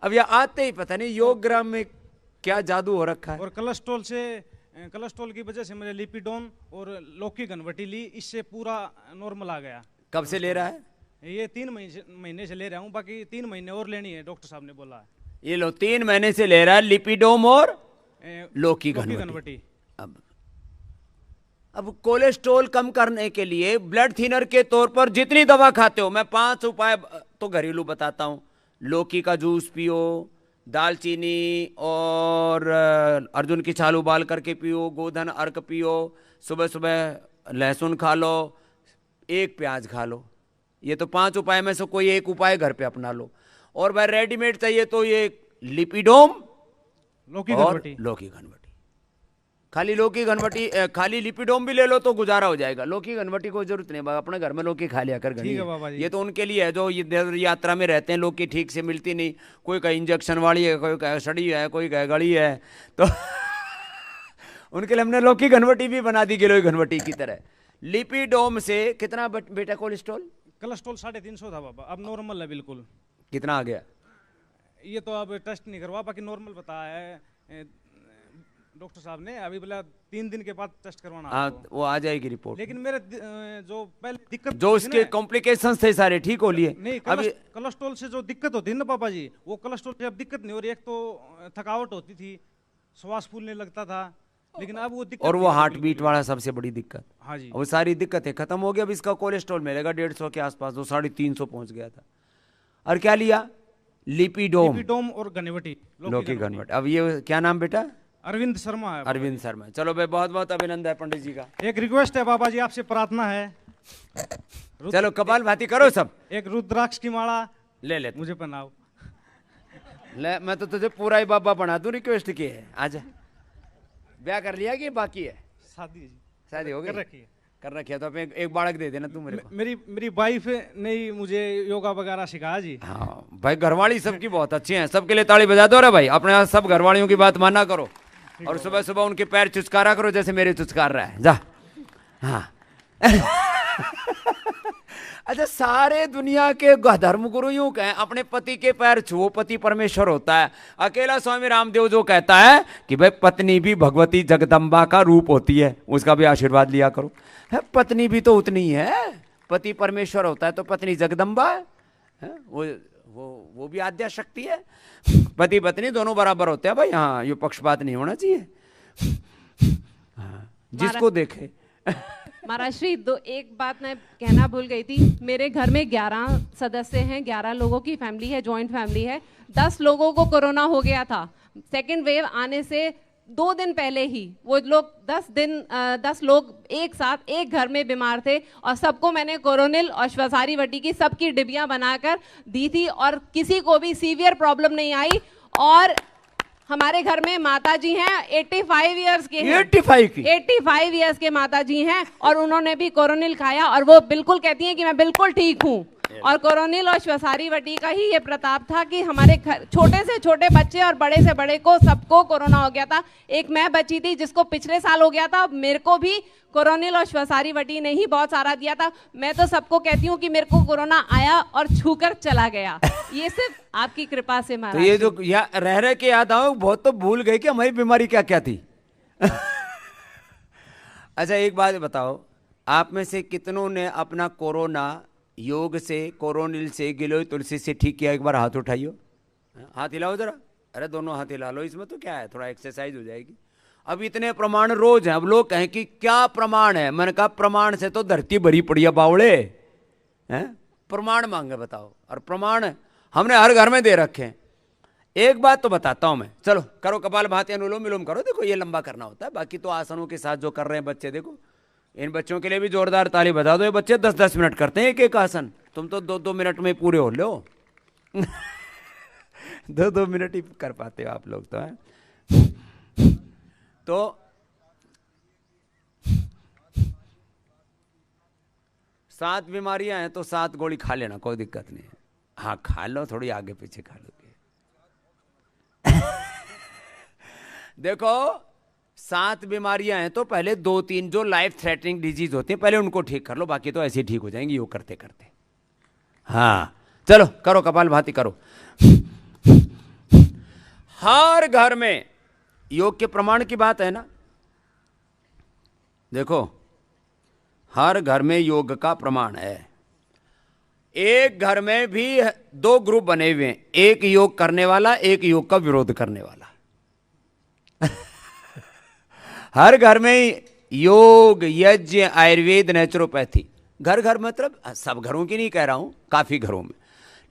अब ये आते ही पता नहीं योग ग्राम में क्या जादू हो रखा है। और कोलेस्ट्रॉल की वजह से मुझे लिपिडोन और लौकी घनवटी ली, इससे पूरा नॉर्मल आ गया। कब से ले रहा है? ये 3 महीने से ले रहा हूँ, बाकी 3 महीने और लेनी है, डॉक्टर साहब ने बोला है। ये लो 3 महीने से ले रहा है लिपिडोम और लौकी घनवटी। अब कोलेस्ट्रॉल कम करने के लिए ब्लड थिनर के तौर पर जितनी दवा खाते हो, मैं 5 उपाय तो घरेलू बताता हूं। लौकी का जूस पियो, दालचीनी और अर्जुन की छाल उबाल करके पियो, गोधन अर्क पियो, सुबह सुबह लहसुन खा लो, 1 प्याज खा लो। ये तो 5 उपाय में से कोई एक उपाय घर पे अपना लो। और भाई रेडीमेड चाहिए तो ये लिपिडोम और लौकी घनवटी। खाली लौकी घनवटी, खाली लिपिडोम भी ले लो तो गुजारा हो जाएगा। लौकी घनवटी को जरूरत नहीं, अपने घर में लौकी खा लिया कर। ये तो उनके लिए है जो यात्रा में रहते हैं, लौकी ठीक से मिलती नहीं, कोई का इंजेक्शन वाली है, कोई का सड़ी है, कोई का गली है, तो उनके लिए हमने लौकी घनवटी भी बना दी गिलोय घनवटी की तरह। लिपिडोम से कितना बेटा कोलेस्ट्रॉल? कोलेस्ट्रॉल 350 था बाबा, अब नॉर्मल है बिल्कुल। कितना आ गया? ये तो अब टेस्ट नहीं करवा, बाकी नॉर्मल बताया है डॉक्टर साहब ने। अभी बोला 3 दिन के बाद टेस्ट करवाना। हाँ वो आ जाएगी रिपोर्ट। लेकिन मेरे जो पहले दिक्कत, जो उसके कॉम्प्लिकेशंस थे सारे ठीक हो लिए। नहीं, कोलेस्ट्रॉल से जो दिक्कत होती है ना पापा जी, वो कोलेस्ट्रॉल से अब दिक्कत नहीं हो रही। एक तो थकावट होती थी, श्वास फूलने लगता था, लेकिन अब वो दिक्कत, और वो हार्ट बीट वाला सबसे बड़ी दिक्कत। हाँ जी, वो सारी दिक्कतें खत्म हो गई। अब इसका कोलेस्ट्रॉल मिलेगा 150 के आसपास, वो 350 पहुंच गया था। और क्या लिया? लिपिडोम और घनवटी, लौकी घनवटी। अब ये क्या नाम बेटा? अरविंद शर्मा है। अरविंद शर्मा। चलो भाई बहुत बहुत अभिनंदन है पंडित जी का। एक रिक्वेस्ट है बाबा जी आपसे, प्रार्थना है। चलो कपाल भाती करो सब। एक रुद्राक्ष की माला ले ले मुझे पहनाओ। ले, मैं तो तुझे पूरा ही बाबा बना दूं, रिक्वेस्ट की है। आजा। ब्याह कर लिया कि बाकी है? शादी हो गई? कर रखी है। तो अपने एक बालक दे देना तू मेरे को। मेरी वाइफ ने मुझे योगा वगैरह सिखाया जी। हाँ भाई, घरवाली सबकी बहुत अच्छी हैं, सबके लिए ताली बजा दो रे भाई। अपने सब घरवालियों की बात माना करो और सुबह सुबह उनके पैर चुचकारा करो जैसे मेरे चुचकार रहा है। जा। हाँ अच्छा, सारे दुनिया के धर्मगुरु यूं कहें अपने पति के पैर छुओ, पति परमेश्वर होता है। अकेला स्वामी रामदेव जो कहता है कि भाई पत्नी भी भगवती जगदम्बा का रूप होती है, उसका भी आशीर्वाद लिया करो। है पत्नी भी तो उतनी ही है, पति परमेश्वर होता है तो पत्नी जगदम्बा है। वो भी आद्या शक्ति है। पति पत्नी दोनों बराबर होते हैं भाई। हाँ, ये पक्षपात नहीं होना चाहिए। हाँ, जिसको देखे। महाराष्ट्री एक बात मैं कहना भूल गई थी। मेरे घर में 11 सदस्य हैं, 11 लोगों की फैमिली है, जॉइंट फैमिली है। 10 लोगों को कोरोना हो गया था। सेकेंड वेव आने से 2 दिन पहले ही वो लोग 10 लोग एक साथ एक घर में बीमार थे और सबको मैंने कोरोनिल और श्वसारी वटी की सबकी डिबियां बनाकर दी थी और किसी को भी सीवियर प्रॉब्लम नहीं आई। और हमारे घर में माता जी हैं 85 इयर्स के हैं, 85 की 85 इयर्स के माता जी हैं, और उन्होंने भी कोरोनिल खाया और वो बिल्कुल कहती हैं कि मैं बिल्कुल ठीक हूँ। और कोरोनिल और श्वसारी वटी का ही ये प्रताप था कि हमारे घर छोटे से छोटे बच्चे और बड़े से बड़े को सबको कोरोना हो गया था। एक मैं बची थी जिसको पिछले साल हो गया था, मेरे को भी कोरोनिल और श्वसारी वटी ने ही बहुत सारा दिया था। मैं तो सबको कहती हूँ कि मेरे को कोरोना आया और छूकर चला गया, ये सिर्फ आपकी कृपा से तो महाराज। ये जो रह रह के याद आओ, बहुत तो भूल गए कि हमारी बीमारी क्या क्या थी। अच्छा एक बात बताओ, आप में से कितनों ने अपना कोरोना योग से, कोरोनिल से, गिलोय तुलसी से ठीक किया? एक बार हाथ उठाइयो, हाथ हिलाओ जरा। अरे दोनों हाथ हिला लो, इसमें तो क्या है, थोड़ा एक्सरसाइज हो जाएगी। अब इतने प्रमाण रोज हैं। अब लोग कहें कि क्या प्रमाण है, मैंने कहा प्रमाण से तो धरती भरी पड़ी है बावड़े हैं, प्रमाण मांगे बताओ। और प्रमाण हमने हर घर में दे रखे हैं। एक बात तो बताता हूं मैं, चलो करो कपालभाति अनुलोम विलोम करो। देखो ये लंबा करना होता है, बाकी तो आसनों के साथ जो कर रहे हैं बच्चे, देखो इन बच्चों के लिए भी जोरदार ताली बजा दो। ये बच्चे 10-10 मिनट करते हैं एक एक आसन, तुम तो 2-2 मिनट में पूरे हो लो। 2-2 मिनट ही कर पाते हो आप लोग तो हैं। तो 7 बीमारियां हैं तो 7 गोली खा लेना, कोई दिक्कत नहीं है। हाँ खा लो, थोड़ी आगे पीछे खा लोगे। देखो 7 बीमारियां हैं तो पहले 2-3 जो लाइफ थ्रेटनिंग डिजीज होती हैं पहले उनको ठीक कर लो, बाकी तो ऐसे ही ठीक हो जाएंगी योग करते करते। हाँ चलो करो कपालभाति करो। हर घर में योग के प्रमाण की बात है ना, देखो हर घर में योग का प्रमाण है। एक घर में भी 2 ग्रुप बने हुए हैं, एक योग करने वाला, एक योग का विरोध करने वाला। हर घर में योग, यज्ञ, आयुर्वेद, नेचुरोपैथी, घर घर मतलब सब घरों की नहीं कह रहा हूं, काफी घरों में।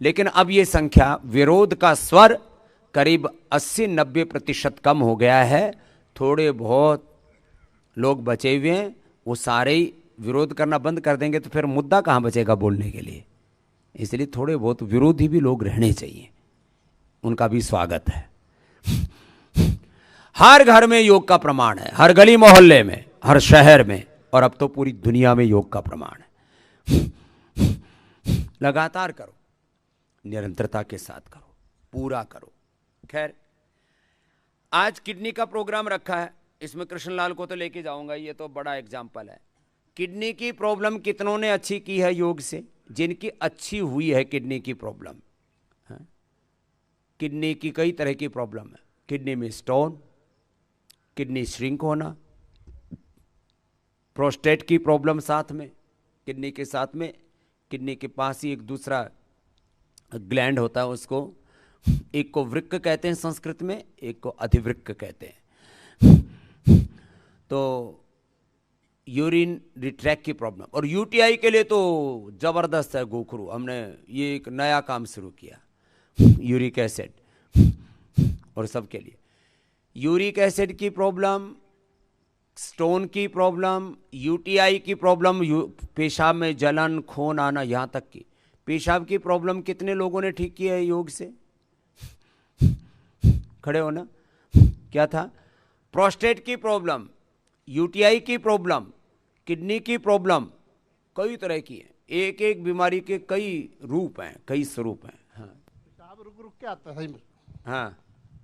लेकिन अब ये संख्या, विरोध का स्वर करीब 80-90% कम हो गया है। थोड़े बहुत लोग बचे हुए हैं, वो सारे ही विरोध करना बंद कर देंगे तो फिर मुद्दा कहां बचेगा बोलने के लिए। इसलिए थोड़े बहुत विरोधी भी लोग रहने चाहिए, उनका भी स्वागत है। हर घर में योग का प्रमाण है, हर गली मोहल्ले में, हर शहर में, और अब तो पूरी दुनिया में योग का प्रमाण है। लगातार करो, निरंतरता के साथ करो, पूरा करो। खैर आज किडनी का प्रोग्राम रखा है, इसमें कृष्णलाल को तो लेके जाऊंगा, ये तो बड़ा एग्जाम्पल है। किडनी की प्रॉब्लम कितनों ने अच्छी की है योग से? जिनकी अच्छी हुई है किडनी की प्रॉब्लम, किडनी की कई तरह की प्रॉब्लम है। किडनी में स्टोन, किडनी श्रिंक होना, प्रोस्टेट की प्रॉब्लम साथ में, किडनी के साथ में, किडनी के पास ही एक दूसरा ग्लैंड होता है, उसको एक को वृक्क कहते हैं संस्कृत में, एक को अधिवृक्क कहते हैं। तो यूरिन रिट्रैक की प्रॉब्लम, और यूटीआई के लिए तो जबरदस्त है गोखरू। हमने ये एक नया काम शुरू किया, यूरिक एसिड, और सबके लिए यूरिक एसिड की प्रॉब्लम, स्टोन की प्रॉब्लम, यूटीआई की प्रॉब्लम, पेशाब में जलन, खून आना, यहाँ तक की पेशाब की प्रॉब्लम कितने लोगों ने ठीक किया है योग से? खड़े हो ना। क्या था? प्रोस्टेट की प्रॉब्लम, यूटीआई की प्रॉब्लम, किडनी की प्रॉब्लम, कई तरह की है। एक एक बीमारी के कई रूप हैं, कई स्वरूप हैं। हाँ पेशाब रुक रुक के आता था। हाँ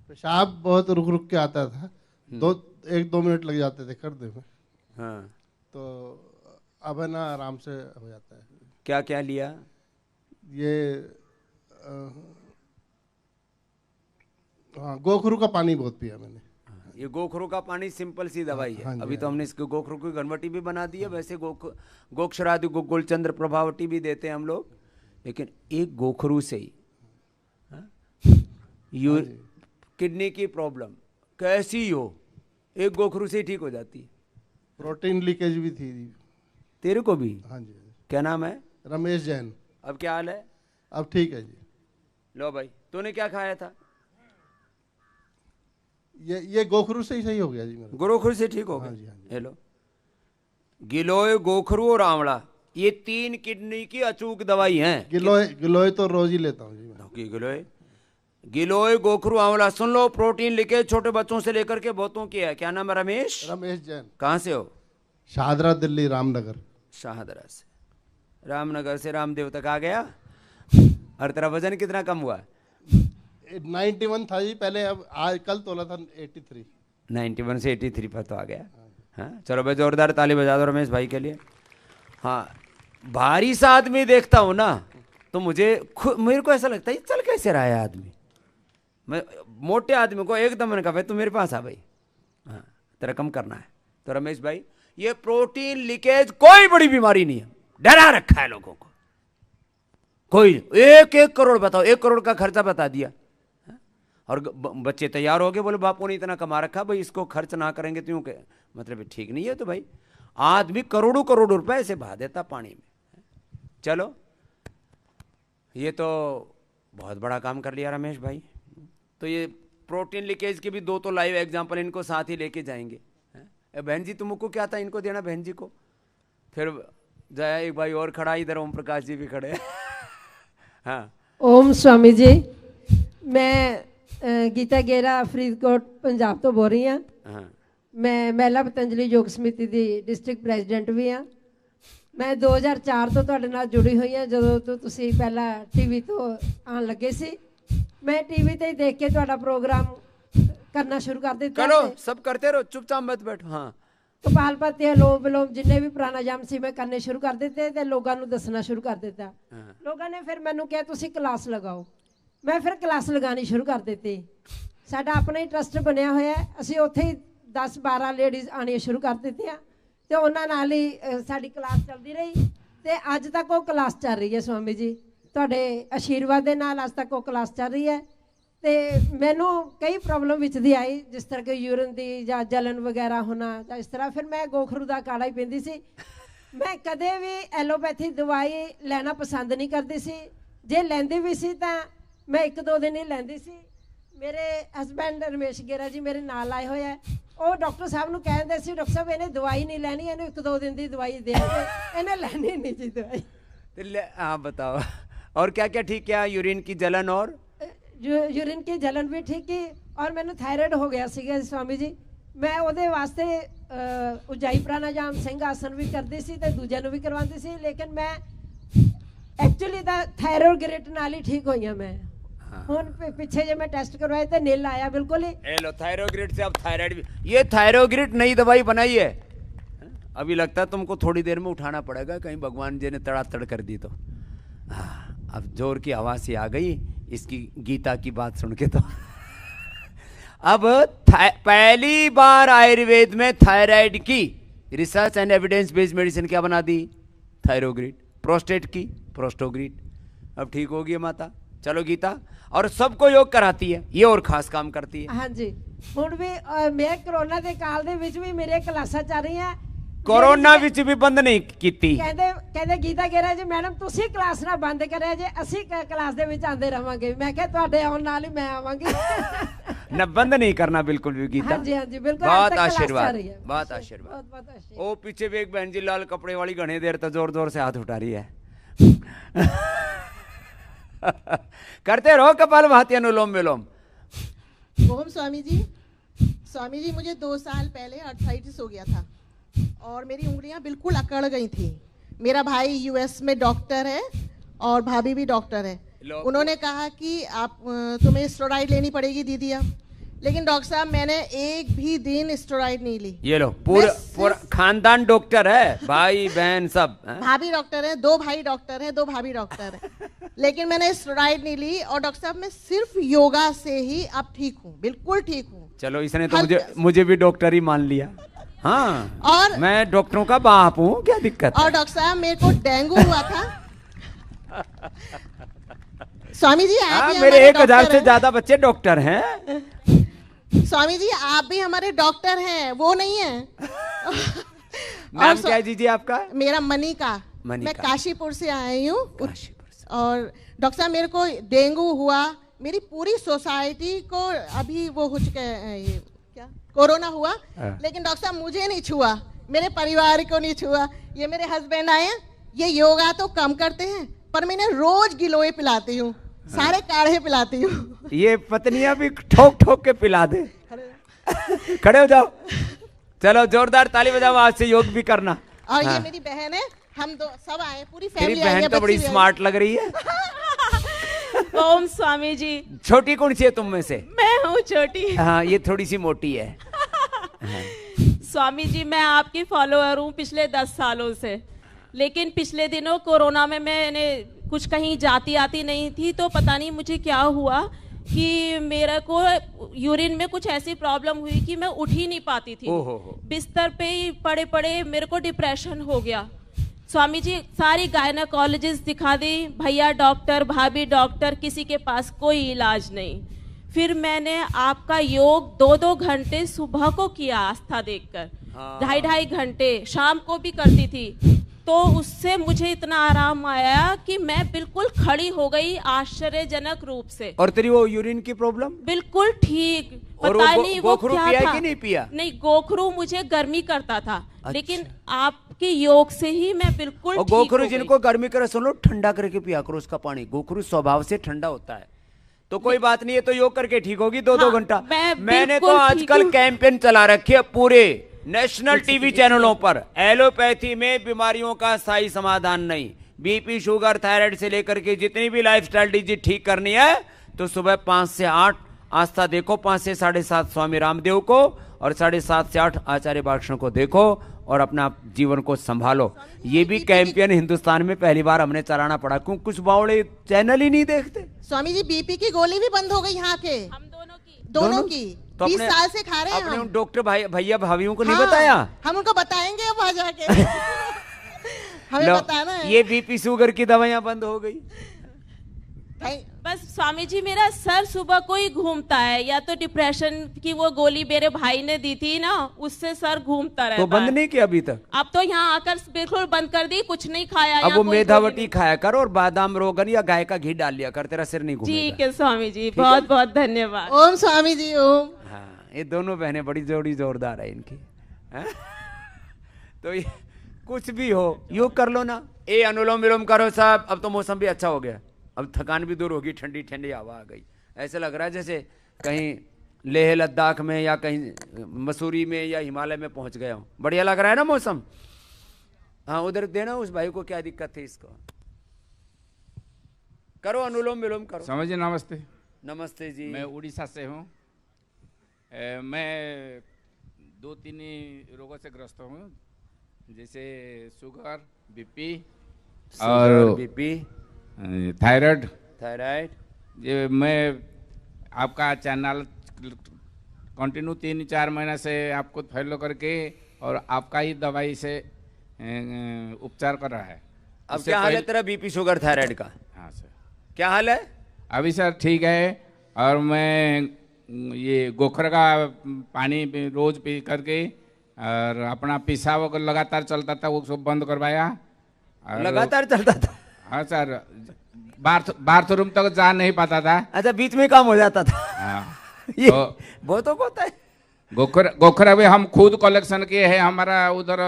पेशाब बहुत रुक रुक के आता था, 1-2 मिनट लग जाते थे करने में। हाँ तो अब है ना आराम से हो जाता है। क्या क्या लिया? ये हाँ, गोखरू का पानी बहुत पिया मैंने। ये गोखरू का पानी सिंपल सी दवाई है। हाँ जी, अभी तो हमने इसको गोखरू की घनवटी भी बना दी है। वैसे गोक्षरादि गोकुलचंद्र प्रभावटी भी देते हैं हम लोग, लेकिन एक गोखरू से ही किडनी की प्रॉब्लम कैसी हो, एक गोखरू से ही ठीक हो जाती है। प्रोटीन लीकेज भी थी। तेरे को भी? हाँ जी। क्या नाम है? रमेश जैन। अब क्या हाल है? अब ठीक है जी। लो भाई, तूने क्या खाया था? ये गोखरू से ही सही हो गया जी मेरा। गोखरू से ठीक हो गया? हाँ जी, हाँ जी। हेलो, गिलोय, गोखरू और आंवला, ये 3 किडनी की अचूक दवाई हैं। गिलोय तो रोज ही लेता हूँ जी मैं। गिलोय गिलोय गोखरू आंवला। सुन लो, प्रोटीन लिखे छोटे बच्चों से लेकर के बहुतों की है। क्या नाम है? रमेश। रमेश जैन, कहाँ से हो? शाहदरा दिल्ली, रामनगर। शाहदरा से, रामनगर से रामदेव तक आ गया। और तेरा वजन कितना कम हुआ? 91 था जी पहले, अब आज कल तोला था 83। 91 से 83 पर तो आ गया। हाँ चलो भाई, जोरदार ताली बजा दो रमेश भाई के लिए। हाँ, भारी सा आदमी देखता हूँ ना तो मेरे को ऐसा लगता है चल कैसे रहा है आदमी। मैं मोटे आदमी को एकदम मैंने कहा भाई तू मेरे पास आ भाई, हाँ तेरा कम करना है। तो रमेश भाई, ये प्रोटीन लीकेज कोई बड़ी बीमारी नहीं है, डरा रखा है लोगों को। कोई 1 करोड़ बताओ, 1 करोड़ का खर्चा बता दिया। और बच्चे तैयार हो गए, बोले बापू ने इतना कमा रखा भाई, इसको खर्च ना करेंगे तो यूं के मतलब ठीक नहीं है। तो भाई आदमी करोड़ों करोड़ रुपए ऐसे बहा देता पानी में। चलो, ये तो बहुत बड़ा काम कर लिया रमेश भाई। तो ये प्रोटीन लीकेज के भी 2 तो लाइव एग्जांपल इनको साथ ही लेके जाएंगे। बहन जी तुमको क्या था इनको देना? बहन जी को फिर जया, एक भाई और खड़ा, इधर ओम प्रकाश जी भी खड़े। हाँ, ओम स्वामी जी, मैं गीता गेरा फरीदकोट पंजाब तो बोल रही हाँ। हाँ, मैं महिला पतंजलि योग ਸਮਿਤੀ ਦੀ ਡਿਸਟ੍ਰਿਕਟ ਪ੍ਰੈਜ਼ੀਡੈਂਟ ਵੀ ਹਾਂ। ਮੈਂ 2004 ਤੋਂ ਤੁਹਾਡੇ ਨਾਲ ਜੁੜੀ ਹੋਈ ਹਾਂ, ਜਦੋਂ ਤੋਂ ਤੁਸੀਂ ਪਹਿਲਾਂ ਟੀਵੀ ਤੋਂ ਆਉਣ ਲੱਗੇ ਸੀ। ਮੈਂ ਟੀਵੀ ਤੇ ਹੀ ਦੇਖ ਕੇ ਤੁਹਾਡਾ ਪ੍ਰੋਗਰਾਮ ਕਰਨਾ ਸ਼ੁਰੂ ਕਰ ਦਿੱਤਾ। करो, सब करते रहो, चुपचाप मत बैठो। हाँ, ਕਪਾਲਭਾਤੀ ਅਲੋਮ ਵਿਲੋਮ ਜਿੰਨੇ ਵੀ ਪ੍ਰਾਣਾਯਾਮ ਸੀ ਮੈਂ ਕਰਨੇ ਸ਼ੁਰੂ ਕਰ ਦਿੱਤੇ ਤੇ ਲੋਕਾਂ ਨੂੰ ਦੱਸਣਾ ਸ਼ੁਰੂ ਕਰ ਦਿੱਤਾ। ਲੋਕਾਂ ਨੇ ਫਿਰ ਮੈਨੂੰ ਕਿਹਾ ਤੁਸੀਂ ਕਲਾਸ ਲਗਾਓ। ਮੈਂ ਫਿਰ ਕਲਾਸ ਲਗਾਉਣੀ ਸ਼ੁਰੂ ਕਰ ਦਿੱਤੀ। ਸਾਡਾ ਆਪਣਾ ਹੀ ਟਰਸਟ ਬਣਿਆ ਹੋਇਆ ਹੈ, ਅਸੀਂ ਉੱਥੇ ਹੀ 10-12 ਲੇਡੀਜ਼ ਆਉਣੀਆਂ ਸ਼ੁਰੂ ਕਰ ਦਿੱਤੀਆਂ ਤੇ ਉਹਨਾਂ ਨਾਲ ਹੀ ਸਾਡੀ ਕਲਾਸ ਚੱਲਦੀ ਰਹੀ ਤੇ ਅੱਜ ਤੱਕ ਉਹ ਕਲਾਸ ਚੱਲ ਰਹੀ ਹੈ। ਸਵਾਮੀ ਜੀ ਤੁਹਾਡੇ ਆਸ਼ੀਰਵਾਦ ਦੇ ਨਾਲ ਅੱਜ ਤੱਕ ਉਹ ਕਲਾਸ ਚੱਲ ਰਹੀ ਹੈ। ਤੇ ਮੈਨੂੰ ਕਈ ਪ੍ਰੋਬਲਮ ਵਿੱਚ ਦੀ ਆਈ, ਜਿਸ ਤਰ੍ਹਾਂ ਕਿ ਯੂਰਿਨ ਦੀ ਜਾਂ ਜਲਨ ਵਗੈਰਾ ਹੋਣਾ ਜਾਂ ਇਸ ਤਰ੍ਹਾਂ। ਫਿਰ ਮੈਂ ਗੋਖਰੂ ਦਾ ਕਾੜਾ ਹੀ ਪੀਂਦੀ ਸੀ। ਮੈਂ ਕਦੇ ਵੀ ਐਲੋਪੈਥੀ ਦਵਾਈ ਲੈਣਾ ਪਸੰਦ ਨਹੀਂ ਕਰਦੀ ਸੀ। ਜੇ ਲੈਂਦੀ ਵੀ ਸੀ ਤਾਂ ਮੈਂ 1-2 ਦਿਨ ਹੀ ਲੈਂਦੀ ਸੀ। ਮੇਰੇ ਹਸਬੈਂਡ ਰਮੇਸ਼ ਗੇਰਾ ਜੀ ਮੇਰੇ ਨਾਲ ਆਏ ਹੋਏ ਹੈ, ਉਹ ਡਾਕਟਰ ਸਾਹਿਬ ਨੂੰ ਕਹਿੰਦੇ ਸੀ ਡਾਕਟਰ ਸਾਹਿਬ ਇਹਨੇ ਦਵਾਈ ਨਹੀਂ ਲੈਣੀ, ਇਹਨੂੰ 1-2 ਦਿਨ ਦੀ ਦਵਾਈ ਦੇ ਦਿਓ, ਇਹਨੇ ਲੈਣੀ नहीं जी दवाई। हाँ बताओ, और क्या क्या ठीक? क्या यूरिन की जलन और यूरिन की जलन भी ठीक की, और मैंने थायराइड हो गया ਸੀਗਾ स्वामी जी। मैं ਉਹਦੇ ਵਾਸਤੇ ਉਜਾਈ ਪ੍ਰਾਣਾਯਾਮ ਸਿੰਘ ਆਸਨ ਵੀ ਕਰਦੀ ਸੀ ਤੇ ਦੂਜਿਆਂ ਨੂੰ ਵੀ ਕਰਵਾਉਂਦੀ ਸੀ, लेकिन मैं एक्चुअली ਦਾ थायराइड ਨਾਲ ही ठीक ਹੋਈ ਹਾਂ मैं। ਹੁਣ ਪਿੱਛੇ ਜੇ मैं टेस्ट करवाए थे नील आया बिल्कुल ही। ए लो, थायरोग्रिड से अब थायराइड भी। ये थायरोग्रिड नई दवाई बनाई है, अभी लगता है तुमको थोड़ी देर में उठाना पड़ेगा, कहीं भगवान जी ने तड़ातड़ कर दी तो। अब जोर की आवाज ही आ गई इसकी गीता की बात सुन के। तो अब पहली बार आयुर्वेद में थायराइड की research and evidence based medicine क्या बना दी? थायरोग्रिड। प्रोस्टेट की प्रोस्टोग्रिड। अब ठीक होगी माता। चलो गीता, और सबको योग कराती है, ये और खास काम करती है। हाँ जी, ਹੁਣ ਵੀ ਮੈਂ ਕਰੋਨਾ ਦੇ ਕਾਲ ਦੇ ਵਿੱਚ ਵੀ ਮੇਰੇ ਕਲਾਸਾਂ ਚੱਲ ਰਹੀਆਂ। कोरोना विच भी बंद नहीं कीती। ਕਹਿੰਦੇ ਗੀਤਾ ਗੇਰਾ ਜੀ ਮੈਡਮ ਤੁਸੀਂ ਕਲਾਸ ਨਾ ਬੰਦ ਕਰਿਆ ਜੇ, ਅਸੀਂ ਕਲਾਸ ਦੇ ਵਿੱਚ ਆਂਦੇ ਰਵਾਂਗੇ। ਮੈਂ ਕਿਹਾ ਤੁਹਾਡੇ ਆਉਣ ਨਾਲ ਹੀ ਮੈਂ ਆਵਾਂਗੀ। न बंद नहीं करना बिल्कुल भी गीता। हाँ जी, हाँ जी, बिल्कुल। बहुत आज तक आशीर्वाद, क्लास चल रही है। बहुत आशीर्वाद। बहुत आशीर्वाद। ओ पीछे भी एक बहन जी लाल कपड़े वाली घने देर तक जोर जोर से हाथ उठा रही है। करते रहो कपालभाति अनुलोम विलोम। ओम स्वामी जी। स्वामी जी, मुझे 2 साल पहले आर्थराइटिस हो गया था और मेरी उंगलियां बिल्कुल अकड़ गई थी। मेरा भाई यूएस में डॉक्टर है और भाभी भी डॉक्टर है। उन्होंने कहा कि आप तुम्हें स्टेरॉइड लेनी पड़ेगी दीदी अब, लेकिन डॉक्टर साहब मैंने एक भी दिन स्टेरॉइड नहीं ली। ये लो, पूरा खानदान डॉक्टर है, भाई बहन सब। भाभी डॉक्टर है, 2 भाई डॉक्टर है, 2 भाभी डॉक्टर है, लेकिन मैंने स्टेरॉइड नहीं ली। और डॉक्टर साहब मैं सिर्फ योगा से ही अब ठीक हूँ, बिल्कुल ठीक हूँ। चलो, इसने तो मुझे भी डॉक्टर ही मान लिया। हाँ, और मैं डॉक्टरों का बाप हूँ, क्या दिक्कत है? और डॉक्टर साहब मेरे को डेंगू हुआ था। स्वामी जी आप भी मेरे हमारे 1000 डॉक्टर से हैं। ज्यादा बच्चे डॉक्टर हैं। स्वामी जी आप भी हमारे डॉक्टर हैं, वो नहीं है। नाम क्या है जीजी आपका? मेरा मनिका। मनिका। मैं काशीपुर से आई हूँ। काशीपुर से। और डॉक्टर साहब मेरे को डेंगू हुआ, मेरी पूरी सोसाइटी को अभी वो हो चुका है, ये क्या कोरोना हुआ, लेकिन डॉक्टर साहब मुझे नहीं छुआ, मेरे परिवार को नहीं छुआ। ये मेरे हस्बैंड आए हैं, ये योगा तो कम करते हैं पर मैं इन्हें रोज गिलोय पिलाती हूँ। सारे काढ़े पिलाती हूँ। ये पत्नियां भी ठोक ठोक के पिला दे। खड़े हो जाओ, चलो जोरदार ताली बजाओ, आज से योग भी करना। और हाँ। ये मेरी बहन है, हम दो सब आए, पूरी तेरी फैमिली आई बहन है, तो बड़ी बच्ची भी आई। स्मार्ट लग रही है। ओम स्वामी जी। छोटी कौन सी है तुम में से? मैं हूँ छोटी। हाँ, ये थोड़ी सी मोटी है। स्वामी जी, मैं आपकी फॉलोअर हूँ पिछले 10 सालों से, लेकिन पिछले दिनों कोरोना में मैंने कुछ कहीं जाती आती नहीं थी, तो पता नहीं मुझे क्या हुआ कि मेरे को यूरिन में कुछ ऐसी प्रॉब्लम हुई कि मैं उठ ही नहीं पाती थी। बिस्तर पे ही पड़े पड़े मेरे को डिप्रेशन हो गया। स्वामी जी, सारी गायनेकोलॉजिस्ट दिखा दी, भैया डॉक्टर, भाभी डॉक्टर, किसी के पास कोई इलाज नहीं। फिर मैंने आपका योग 2-2 घंटे सुबह को किया, आस्था देखकर 2.5 घंटे शाम को भी करती थी, तो उससे मुझे इतना आराम आया कि मैं बिल्कुल खड़ी हो गई आश्चर्यजनक रूप से। और तेरी वो यूरिन की प्रॉब्लम बिल्कुल ठीक। और पता वो नहीं वो गोखरू क्या पिया था। कि नहीं पिया? नहीं, गोखरू मुझे गर्मी करता था, लेकिन आपके योग से ही मैं बिल्कुल और ठीक गोखरू हो गई। जिनको गर्मी करे सुन लो, ठंडा करके पिया करो उसका पानी। गोखरू स्वभाव से ठंडा होता है, तो कोई बात नहीं है, तो योग करके ठीक होगी 2-2 हाँ, घंटा। मैंने तो बिल्कुल ठीक आजकल हूँ। कैंपेन चला रखे है पूरे नेशनल टीवी चैनलों पर। एलोपैथी में बीमारियों का स्थायी समाधान नहीं, बीपी, शुगर, थायराइड से लेकर के जितनी भी लाइफस्टाइल डिजीज ठीक करनी है, तो सुबह 5 से 8 आस्था देखो, 5 से 7:30 स्वामी रामदेव को, और 7:30 से 8 आचार्य बालकृष्ण को देखो, और अपना जीवन को संभालो। ये भी कैंपेन हिंदुस्तान में पहली बार हमने चलाना पड़ा, क्योंकि कुछ बावड़े चैनल ही नहीं देखते। स्वामी जी, बीपी की गोली भी बंद हो गई यहाँ के, हम दोनों की। दोनों की। तो 20 अपने- साल से खा रहे हैं अपने हम। उन डॉक्टर भैया भाभियों को नहीं हाँ, बताया? हम उनको बताएंगे अब वहाँ जाके। हमें लो, बताना है। ये बीपी शुगर की दवाइयां बंद हो गई। बस स्वामी जी, मेरा सर सुबह को ही घूमता है, या तो डिप्रेशन की वो गोली मेरे भाई ने दी थी ना, उससे सर घूमता रहता तो बंद है। नहीं किया अभी तक? अब तो यहाँ आकर बिल्कुल बंद कर दी, कुछ नहीं खाया। अब यहाँ वो कोई मेधावटी गोली खाया कर, और बादाम रोगन या गाय का घी डाल लिया कर, तेरा सिर नहीं नहीं। घूमेगा। ठीक है स्वामी जी, बहुत बहुत धन्यवाद। ओम स्वामी जी, ओम। हाँ, ये दोनों बहनें बड़ी जोड़ी जोरदार है इनकी। हैं? तो ये कुछ भी हो, योग कर लो ना। ए अनुलोम विलोम करो साहब। अब तो मौसम भी अच्छा हो गया, अब थकान भी दूर होगी, ठंडी ठंडी हवा आ गई। ऐसा लग रहा है जैसे कहीं लेह लद्दाख में या कहीं मसूरी में या हिमालय में पहुंच गया हूं। बढ़िया लग रहा है ना मौसम? हाँ, उधर देना उस भाई को, क्या दिक्कत थी इसको। करो अनुलोम विलोम करो। स्वामी जी नमस्ते। नमस्ते जी। मैं उड़ीसा से हूँ। मैं 2-3 रोगों से ग्रस्त हूँ, जैसे शुगर, बीपी और बीपी, थायराइड। ये मैं आपका चैनल कंटिन्यू 3-4 महीने से आपको फॉलो करके और आपका ही दवाई से उपचार कर रहा है। अब क्या हाल है तेरा बीपी शुगर थायराइड का? हाँ सर। क्या हाल है अभी? सर ठीक है, और मैं ये गोखर का पानी रोज पी करके, और अपना पेशाब लगातार चलता था, वो सब बंद करवाया। लगातार चलता था? हाँ सर, बाथरूम तक जा नहीं पाता था। अच्छा, बीच में काम हो जाता था। हाँ, ये तो बहुतों को होता है। गोखर अभी हम खुद कलेक्शन किए हैं, हमारा उधर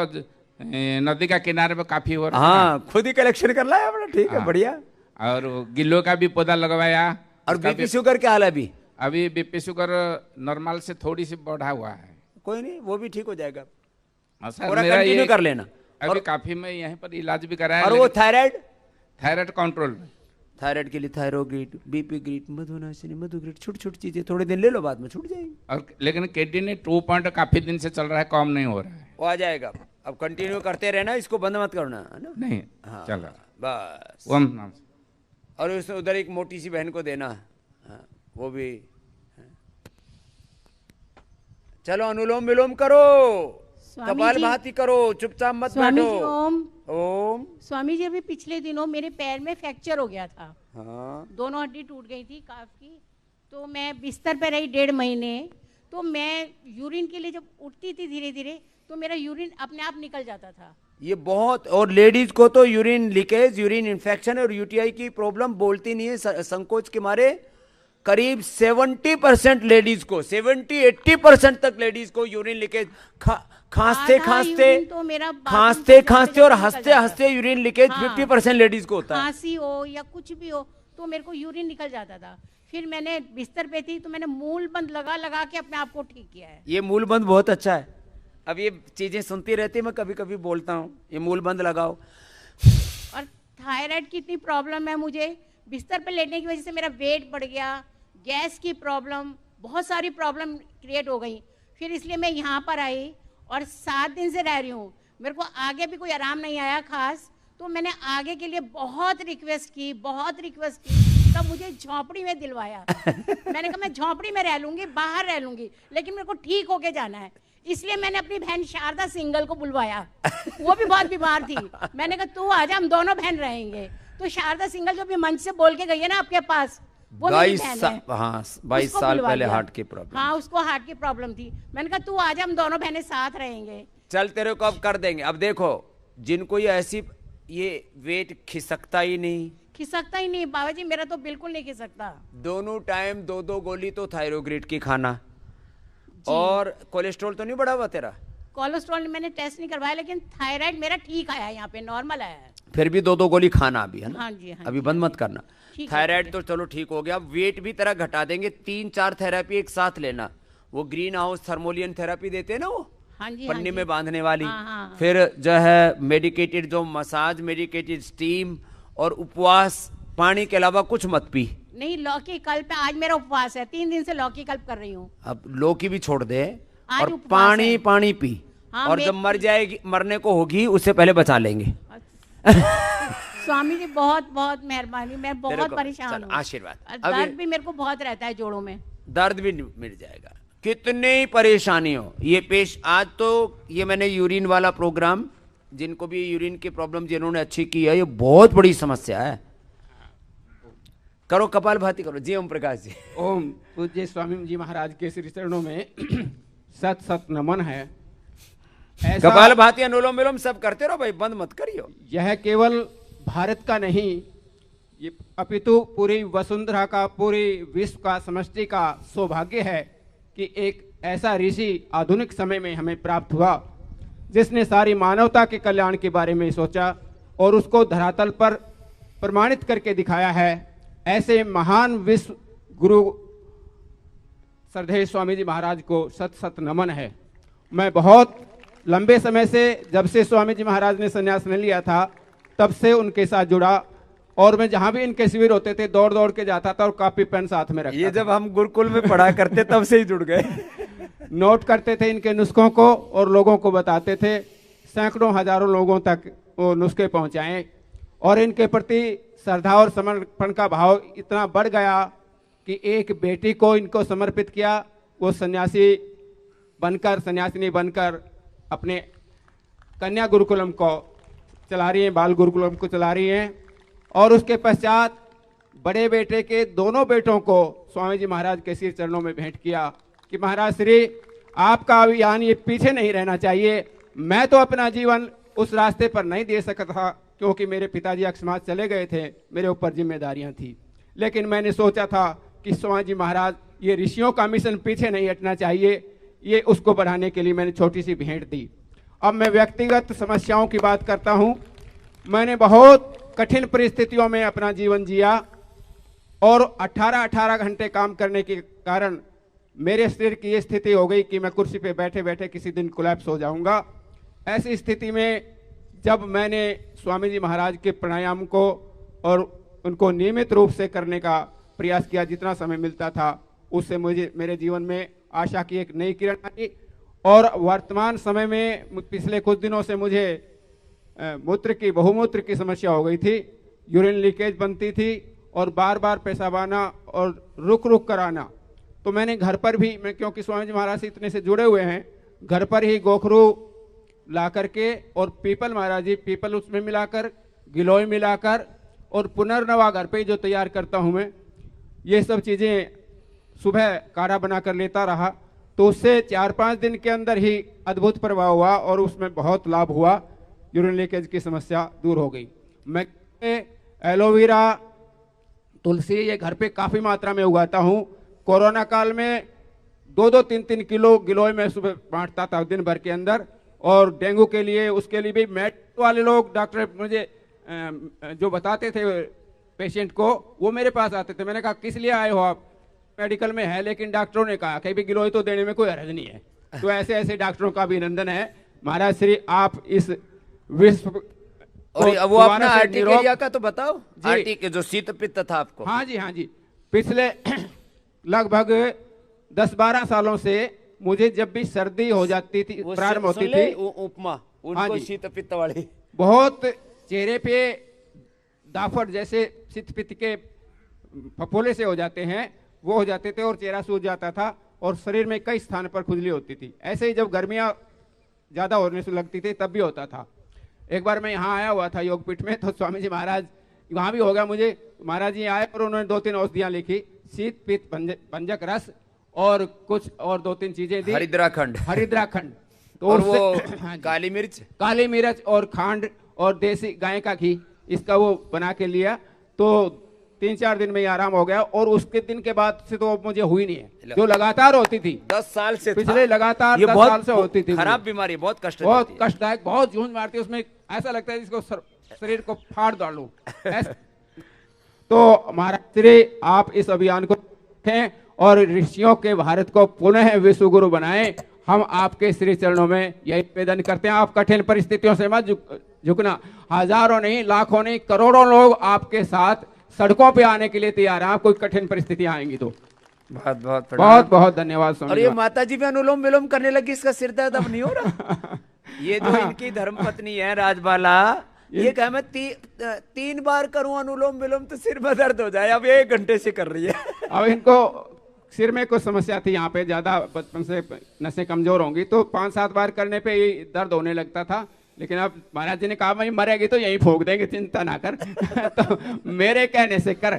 नदी का किनारे पे काफी हो रहा है। हाँ, खुद ही कलेक्शन कर लाया अपना, ठीक है, हाँ। बढ़िया। और गिल्लो का भी पौधा लगवाया। और बीपी शुगर क्या हाल है अभी? अभी बीपी शुगर नॉर्मल से थोड़ी सी बढ़ा हुआ है। कोई नहीं, वो भी ठीक हो जाएगा। सर, पूरा मेरा कंटिन्यू ये कर लेना। अभी काफी मैं यहीं पर इलाज भी कराया। और वो थायराइड? Thyroid control. थायराइड के लिए थायरोग्रीट, बीपी ग्रीट, मधुनाशिनी, मधुग्रीट, छोटी छोटी चीजें थोड़े दिन ले लो, बाद में छूट जाएगी। और लेकिन किडनी 2 पॉइंट काफी दिन से चल रहा है, कम नहीं हो रहा है। वो आ जाएगा। अब कंटिन्यू करते रहना, इसको बंद मत करना, है ना? नहीं, हाँ, चल रहा बस। ओम नमः। और उधर एक मोटी सी बहन को देना। हाँ, वो भी। चलो अनुलोम विलोम करो, कपालभाति करो, चुपचाप मत बैठो। ओम। ओम। स्वामी जी, अभी पिछले दिनों मेरे पैर में फ्रैक्चर हो गया था। हाँ। दोनों हड्डी टूट गई थी काफ की। तो मैं बिस्तर पर रही 1.5 महीने। तो मैं यूरिन के लिए जब उठती थी धीरे धीरे, तो मेरा यूरिन अपने आप निकल जाता था। ये बहुत, और लेडीज को तो यूरिन लीकेज, यूरिन इन्फेक्शन और यूटीआई की प्रॉब्लम बोलती नहीं है, संकोच के मारे। करीब 70% लेडीज को, 70-80% तक लेडीज को यूरिन लीकेज, खांसते खांसते और हंसते हंसते यूरिन लीकेज 50% लेडीज को होता है। खांसी हो या कुछ भी हो, तो तो मेरे को यूरिन निकल जाता था। फिर मैंने बिस्तर पे थी तो मैंने मूल बंद लगा लगा के अपने आप को ठीक किया है। ये मूल बंद बहुत अच्छा है। अब ये चीजें सुनती रहती है, मैं कभी कभी बोलता हूँ ये मूल बंद लगाओ। और थायराइड की इतनी प्रॉब्लम है मुझे, बिस्तर पे लेटने की वजह से मेरा वेट बढ़ गया, गैस की प्रॉब्लम, बहुत सारी प्रॉब्लम क्रिएट हो गई। फिर इसलिए मैं यहाँ पर आई और 7 दिन से रह रही हूँ। मेरे को आगे भी कोई आराम नहीं आया खास, तो मैंने आगे के लिए बहुत रिक्वेस्ट की, तब मुझे झोपड़ी में दिलवाया। मैंने कहा मैं झोपड़ी में रह लूंगी, बाहर रह लूंगी, लेकिन मेरे को ठीक होके जाना है। इसलिए मैंने अपनी बहन शारदा सिंगल को बुलवाया, वो भी बहुत बीमार थी। मैंने कहा तू आजा, हम दोनों बहन रहेंगे। तो शारदा सिंगल जो भी मंच से बोल के गई है ना आपके पास, वो मेरी बहन है। हाँ, 22 साल पहले हार्ट की प्रॉब्लम। हाँ, उसको हार्ट की प्रॉब्लम थी। मैंने कहा तू आजा, हम दोनों बहनें साथ रहेंगे। चल तेरे को अब कर देंगे। अब देखो जिनको ये ऐसी, ये वेट खिसकता ही नहीं बाबा जी, मेरा तो बिल्कुल नहीं खिसकता। दोनों टाइम 2-2 गोली तो थायरोग्रिड की खाना, और कोलेस्ट्रॉल तो नहीं बढ़ा हुआ तेरा? कोलेस्ट्रॉल मैंने टेस्ट नहीं करवाया, लेकिन थायराइड मेरा ठीक आया है, यहाँ पे नॉर्मल आया है। फिर भी 2-2 गोली खाना अभी, है ना? हाँ जी, हाँ अभी जी। बंद मत करना। थायराइड तो चलो ठीक हो गया, वेट भी तेरा घटा देंगे। 3-4 थेरेपी एक साथ लेना। वो ग्रीन हाउस थर्मोलियन थेरेपी देते हैं ना, वो हाँ जी, पन्नी में बांधने वाली। हाँ। फिर जो है मेडिकेटेड जो मसाज, मेडिकेटेड स्टीम, और उपवास, पानी के अलावा कुछ मत पी। नहीं, लौकी कल्प, आज मेरा उपवास है, 3 दिन से लौकी कल्प कर रही हूँ। अब लौकी भी छोड़ दे, आज और उपवास है। पानी पी। हाँ, और जब मर जाएगी, मरने को होगी, उससे पहले बचा लेंगे। स्वामी जी बहुत बहुत मेहरबानी, मैं तेरे बहुत को परेशान चल, हूँ। आशीर्वाद। दर्द अभी भी मेरे को बहुत रहता है जोड़ों में। दर्द भी मिट जाएगा। कितनी परेशानी हो ये पेश। आज तो ये मैंने यूरिन वाला प्रोग्राम, जिनको भी यूरिन की प्रॉब्लम जिन्होंने अच्छी की है, ये बहुत बड़ी समस्या है। करो कपाल भाती करो जी। ओम प्रकाश जी। ओम पूज्य स्वामी जी महाराज के श्री चरणों में सत सत नमन है। कपाल भाती, अनुलोम विलोम सब करते रहो भाई, बंद मत करियो। यह केवल भारत का नहीं, ये अपितु पूरी वसुंधरा का, पूरी विश्व का, समष्टि का सौभाग्य है कि एक ऐसा ऋषि आधुनिक समय में हमें प्राप्त हुआ, जिसने सारी मानवता के कल्याण के बारे में सोचा और उसको धरातल पर प्रमाणित करके दिखाया है। ऐसे महान विश्व गुरु श्रद्धेय स्वामी जी महाराज को सत सत नमन है। मैं बहुत लंबे समय से, जब से स्वामी जी महाराज ने संन्यास नहीं लिया था, तब से उनके साथ जुड़ा, और मैं जहां भी इनके शिविर होते थे दौड़ दौड़ के जाता था और कॉपी पेन साथ में रखता ये जब हम गुरुकुल में पढ़ा करते तब से ही जुड़ गए। नोट करते थे इनके नुस्खों को और लोगों को बताते थे। सैकड़ों हजारों लोगों तक वो नुस्खे पहुंचाए, और इनके प्रति श्रद्धा और समर्पण का भाव इतना बढ़ गया कि एक बेटी को इनको समर्पित किया। वो सन्यासिनी बनकर अपने कन्या गुरुकुलम को चला रही हैं, बाल गुरुकुलम को चला रही हैं। और उसके पश्चात बड़े बेटे के दोनों बेटों को स्वामी जी महाराज के श्री चरणों में भेंट किया कि महाराज श्री, आपका अभियान ये पीछे नहीं रहना चाहिए। मैं तो अपना जीवन उस रास्ते पर नहीं दे सकता था, क्योंकि मेरे पिताजी अकस्मात चले गए थे, मेरे ऊपर जिम्मेदारियां थी। लेकिन मैंने सोचा था कि स्वामी जी महाराज, ये ऋषियों का मिशन पीछे नहीं हटना चाहिए। ये उसको बढ़ाने के लिए मैंने छोटी सी भेंट दी। अब मैं व्यक्तिगत समस्याओं की बात करता हूं। मैंने बहुत कठिन परिस्थितियों में अपना जीवन जिया, और 18 घंटे काम करने के कारण मेरे शरीर की ये स्थिति हो गई कि मैं कुर्सी पे बैठे बैठे किसी दिन कोलैप्स हो जाऊंगा। ऐसी स्थिति में जब मैंने स्वामी जी महाराज के प्राणायाम को और उनको नियमित रूप से करने का प्रयास किया, जितना समय मिलता था, उससे मुझे मेरे जीवन में आशा की एक नई किरण आई। और वर्तमान समय में पिछले कुछ दिनों से मुझे बहुमूत्र की समस्या हो गई थी। यूरिन लीकेज बनती थी और बार बार पेशाब आना और रुक रुक कर आना। तो मैंने घर पर भी, मैं क्योंकि स्वामी जी महाराज से इतने से जुड़े हुए हैं, घर पर ही गोखरू ला करके और पीपल, महाराज जी पीपल उसमें मिलाकर, गिलोय मिलाकर, और पुनर्नवा घर पे जो तैयार करता हूँ मैं, ये सब चीज़ें सुबह काढ़ा बनाकर लेता रहा। तो उससे 4-5 दिन के अंदर ही अद्भुत प्रभाव हुआ और उसमें बहुत लाभ हुआ। यूरिन लीकेज की समस्या दूर हो गई। मैं एलोवेरा, तुलसी ये घर पे काफ़ी मात्रा में उगाता हूँ। कोरोना काल में 2-2, 3-3 किलो गिलोय में सुबह बांटता था दिन भर के अंदर। और डेंगू के लिए, उसके लिए भी मेट वाले लोग, डॉक्टर मुझे जो बताते थे पेशेंट को, वो मेरे पास आते थे। मैंने कहा किस लिए आए हो आप? मेडिकल में है, लेकिन डॉक्टरों ने कहा कि भी गिलोय तो देने में कोई हर्ज नहीं है। तो ऐसे ऐसे डॉक्टरों का अभिनंदन है महाराज श्री, आप इस विश्व और वो अपना आर्टिकेरिया का तो बताओ, आर्टिक जो शीत पित्त था आपको। हाँ जी, हाँ जी। पिछले लगभग 10-12 सालों से मुझे जब भी सर्दी हो जाती थी, प्रारंभ होती थी, उपमा उनको शीत पित्त वाली, बहुत चेहरे पे दाफड़ जैसे शीत पित्त के फफोले से हो जाते हैं, वो हो जाते थे और चेहरा सूज जाता था और शरीर में कई स्थान पर खुजली होती थी। ऐसे ही जब गर्मियां ज्यादा होने से लगती थी तब भी होता था। एक बार मैं यहाँ आया हुआ था योगपीठ में, तो स्वामी जी महाराज वहाँ भी हो गया मुझे। महाराज जी आए और उन्होंने 2-3 औषधियाँ लिखी, शीत पित्त भंजक रस और कुछ और 2-3 चीजें दी, हरिद्राखंड तो और वो काली मिर्च और खांड और देसी गाय का घी, इसका वो बना के लिया। तो 3-4 दिन में ही आराम हो गया और उसके दिन के बाद से तो मुझे हुई नहीं है, जो लगातार होती थी 10 साल से, पिछले लगातार 10 साल से होती थी। खराब बीमारी, बहुत कष्टदायक, बहुत झूंझ मारती है, उसमें ऐसा लगता है जिसको शरीर को फाड़ डालूं। तो महाराज श्री आप इस अभियान को रखें और ऋषियों के भारत को पुनः विश्व गुरु बनाएं। हम आपके श्री चरणों में यही निवेदन करते हैं। आप कठिन परिस्थितियों से मत झुकना। हजारों नहीं, लाखों नहीं, करोड़ों लोग आपके साथ सड़कों पे आने के लिए तैयार हैं। आप कोई कठिन परिस्थितियां आएंगी तो बहुत बहुत धन्यवाद स्वामी। और ये माता जी भी अनुलोम विलोम करने लगी, इसका सिर दर्द अब नहीं हो रहा। ये जो इनकी धर्मपत्नी है राजबाला, ये कहा मैं 3 बार करूं अनुलोम विलोम तो सिर में दर्द हो जाए, अब 1 घंटे से कर रही है। अब इनको सिर में कुछ समस्या थी, यहाँ पे ज्यादा बचपन से नसें कमजोर होंगी, तो 5-7 बार करने पे ही दर्द होने लगता था। लेकिन अब महाराज जी ने कहा भाई मरेगी तो यहीं फूंक देंगे, चिंता ना कर। तो मेरे कहने से कर,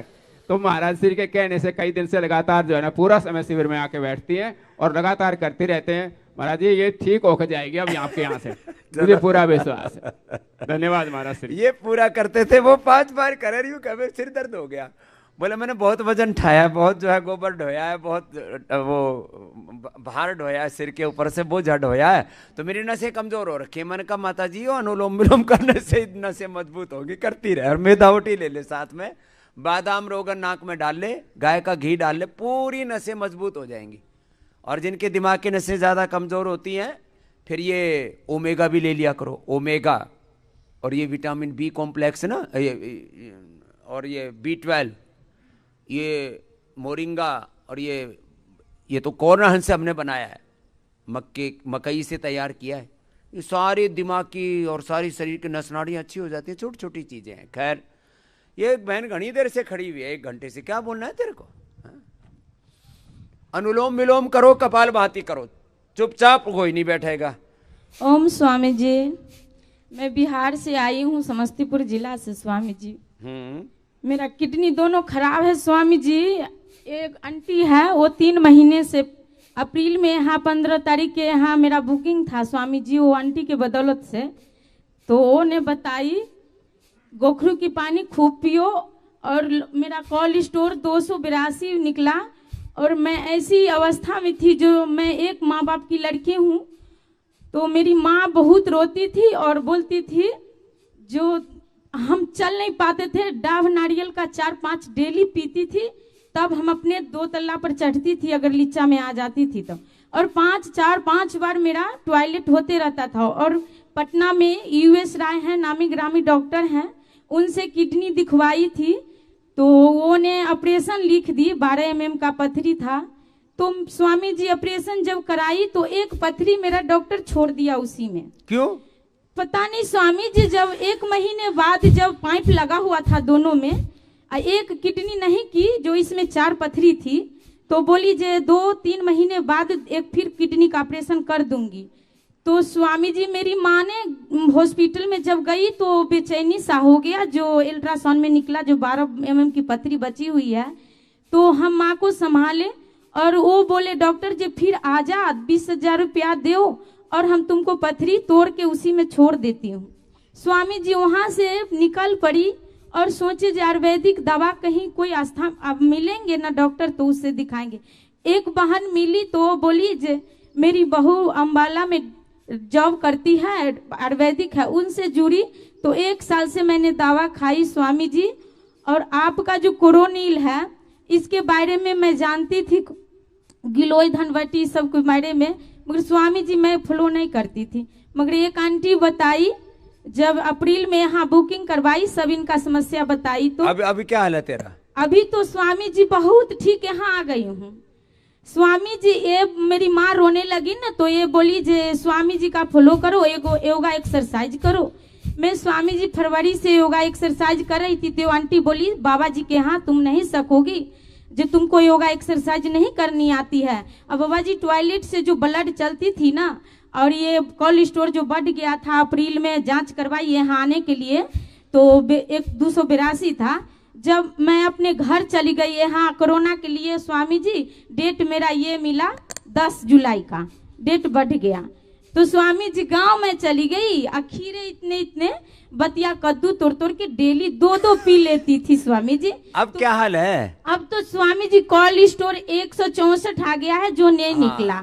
तो महाराज श्री के कहने से कई दिन से लगातार जो है ना पूरा समय शिविर में आके बैठती हैं और लगातार करती रहते हैं। महाराज जी ये ठीक होकर जाएगी अब आपके यहाँ से, मुझे पूरा विश्वास है। धन्यवाद महाराज श्री। ये पूरा करते थे, वो 5 बार कर रही हूँ, कभी सिर दर्द हो गया। बोले मैंने बहुत वजन उठाया, बहुत जो है गोबर ढोया है, बहुत वो भार ढोया है, सिर के ऊपर से बोझा ढोया है, तो मेरी नसें कमजोर हो रखी है। मैंने कहा माता जी अनुलोम विलोम करने से नसें मजबूत होगी, करती रहे। और मेधावटी ले ले साथ में, बादाम रोगन नाक में डाल ले, गाय का घी डाल ले, पूरी नसें मजबूत हो जाएंगी। और जिनके दिमाग की नसें ज़्यादा कमज़ोर होती हैं, फिर ये ओमेगा भी ले लिया करो, ओमेगा। और ये विटामिन बी कॉम्प्लेक्स ना, और ये B12, ये मोरिंगा, और ये तो कॉर्नहन से हमने बनाया है, मकई से तैयार किया है। ये सारे दिमाग की और सारी शरीर की नस नाड़ियाँ अच्छी हो जाती हैं, छोटी छोटी चीज़ें हैं। खैर ये बहन घनी देर से खड़ी हुई है, 1 घंटे से, क्या बोलना है तेरे को? अनुलोम विलोम करो, कपाल भाती करो, चुपचाप कोई नहीं बैठेगा। ओम स्वामी जी, मैं बिहार से आई हूँ, समस्तीपुर जिला से स्वामी जी। मेरा किडनी दोनों खराब है स्वामी जी। एक आंटी है, वो 3 महीने से अप्रैल में यहाँ 15 तारीख के यहाँ मेरा बुकिंग था स्वामी जी, वो आंटी के बदौलत से। तो वो ने बताई गोखरू की पानी खूब पियो, और मेरा कॉल स्टोर 282 निकला। और मैं ऐसी अवस्था में थी, जो मैं एक माँ बाप की लड़की हूँ, तो मेरी माँ बहुत रोती थी और बोलती थी, जो हम चल नहीं पाते थे, डाव नारियल का 4-5 डेली पीती थी, तब हम अपने 2 तल्ला पर चढ़ती थी अगर लीचा में आ जाती थी तो। और 5 बार मेरा टॉयलेट होते रहता था। और पटना में US राय हैं, नामी ग्रामी डॉक्टर हैं, उनसे किडनी दिखवाई थी, तो वो ने ऑपरेशन लिख दी, 12 mm का पथरी था। तो स्वामी जी ऑपरेशन जब कराई तो एक पथरी मेरा डॉक्टर छोड़ दिया उसी में। क्यों पता नहीं स्वामी जी। जब 1 महीने बाद जब पाइप लगा हुआ था दोनों में, एक किडनी नहीं की, जो इसमें 4 पथरी थी, तो बोली जे 2-3 महीने बाद एक फिर किडनी का ऑपरेशन कर दूंगी। तो स्वामी जी मेरी माँ ने हॉस्पिटल में जब गई तो बेचैनी सा हो गया, जो अल्ट्रासाउंड में निकला जो 12 mm की पथरी बची हुई है। तो हम माँ को संभाले और वो बोले डॉक्टर जी फिर आ जा, 20,000 रुपया दो और हम तुमको पथरी तोड़ के उसी में छोड़ देती हूँ। स्वामी जी वहाँ से निकल पड़ी और सोचे जो आयुर्वेदिक दवा कहीं कोई आस्था अब मिलेंगे ना डॉक्टर, तो उससे दिखाएंगे। एक बहन मिली तो बोली जे मेरी बहू अम्बाला में जॉब करती है, आयुर्वेदिक है, उनसे जुड़ी। तो 1 साल से मैंने दवा खाई स्वामी जी, और आपका जो कोरोनिल है इसके बारे में मैं जानती थी, गिलोय धनवटी सबके बारे में, मगर स्वामी जी मैं फॉलो नहीं करती थी। मगर एक आंटी बताई, जब अप्रैल में यहाँ बुकिंग करवाई, सब इनका समस्या बताई, तो अभी क्या हाल है तेरा? अभी तो स्वामी जी बहुत ठीक, यहाँ आ गई हूँ। स्वामी जी, ये मेरी माँ रोने लगी ना, तो ये बोली जे स्वामी जी का फॉलो करो, योगा एक्सरसाइज करो। मैं स्वामी जी फरवरी से योगा एक्सरसाइज कर रही थी, तो आंटी बोली बाबा जी के यहाँ तुम नहीं सकोगी, जो तुमको योगा एक्सरसाइज नहीं करनी आती है। अब बाबा जी टॉयलेट से जो ब्लड चलती थी ना, और ये कोल्ड स्टोर जो बढ़ गया था, अप्रैल में जांच करवाई यहाँ आने के लिए, तो 282 था। जब मैं अपने घर चली गई यहाँ कोरोना के लिए, स्वामी जी डेट मेरा ये मिला 10 जुलाई का, डेट बढ़ गया। तो स्वामी जी गांव में चली गई, खीरे इतने इतने बतिया कद्दू तोड़ तोड़ के डेली 2-2 पी लेती थी स्वामी जी। अब क्या हाल है? अब तो स्वामी जी कोल्ड स्टोर 164 आ गया है, जो नहीं निकला।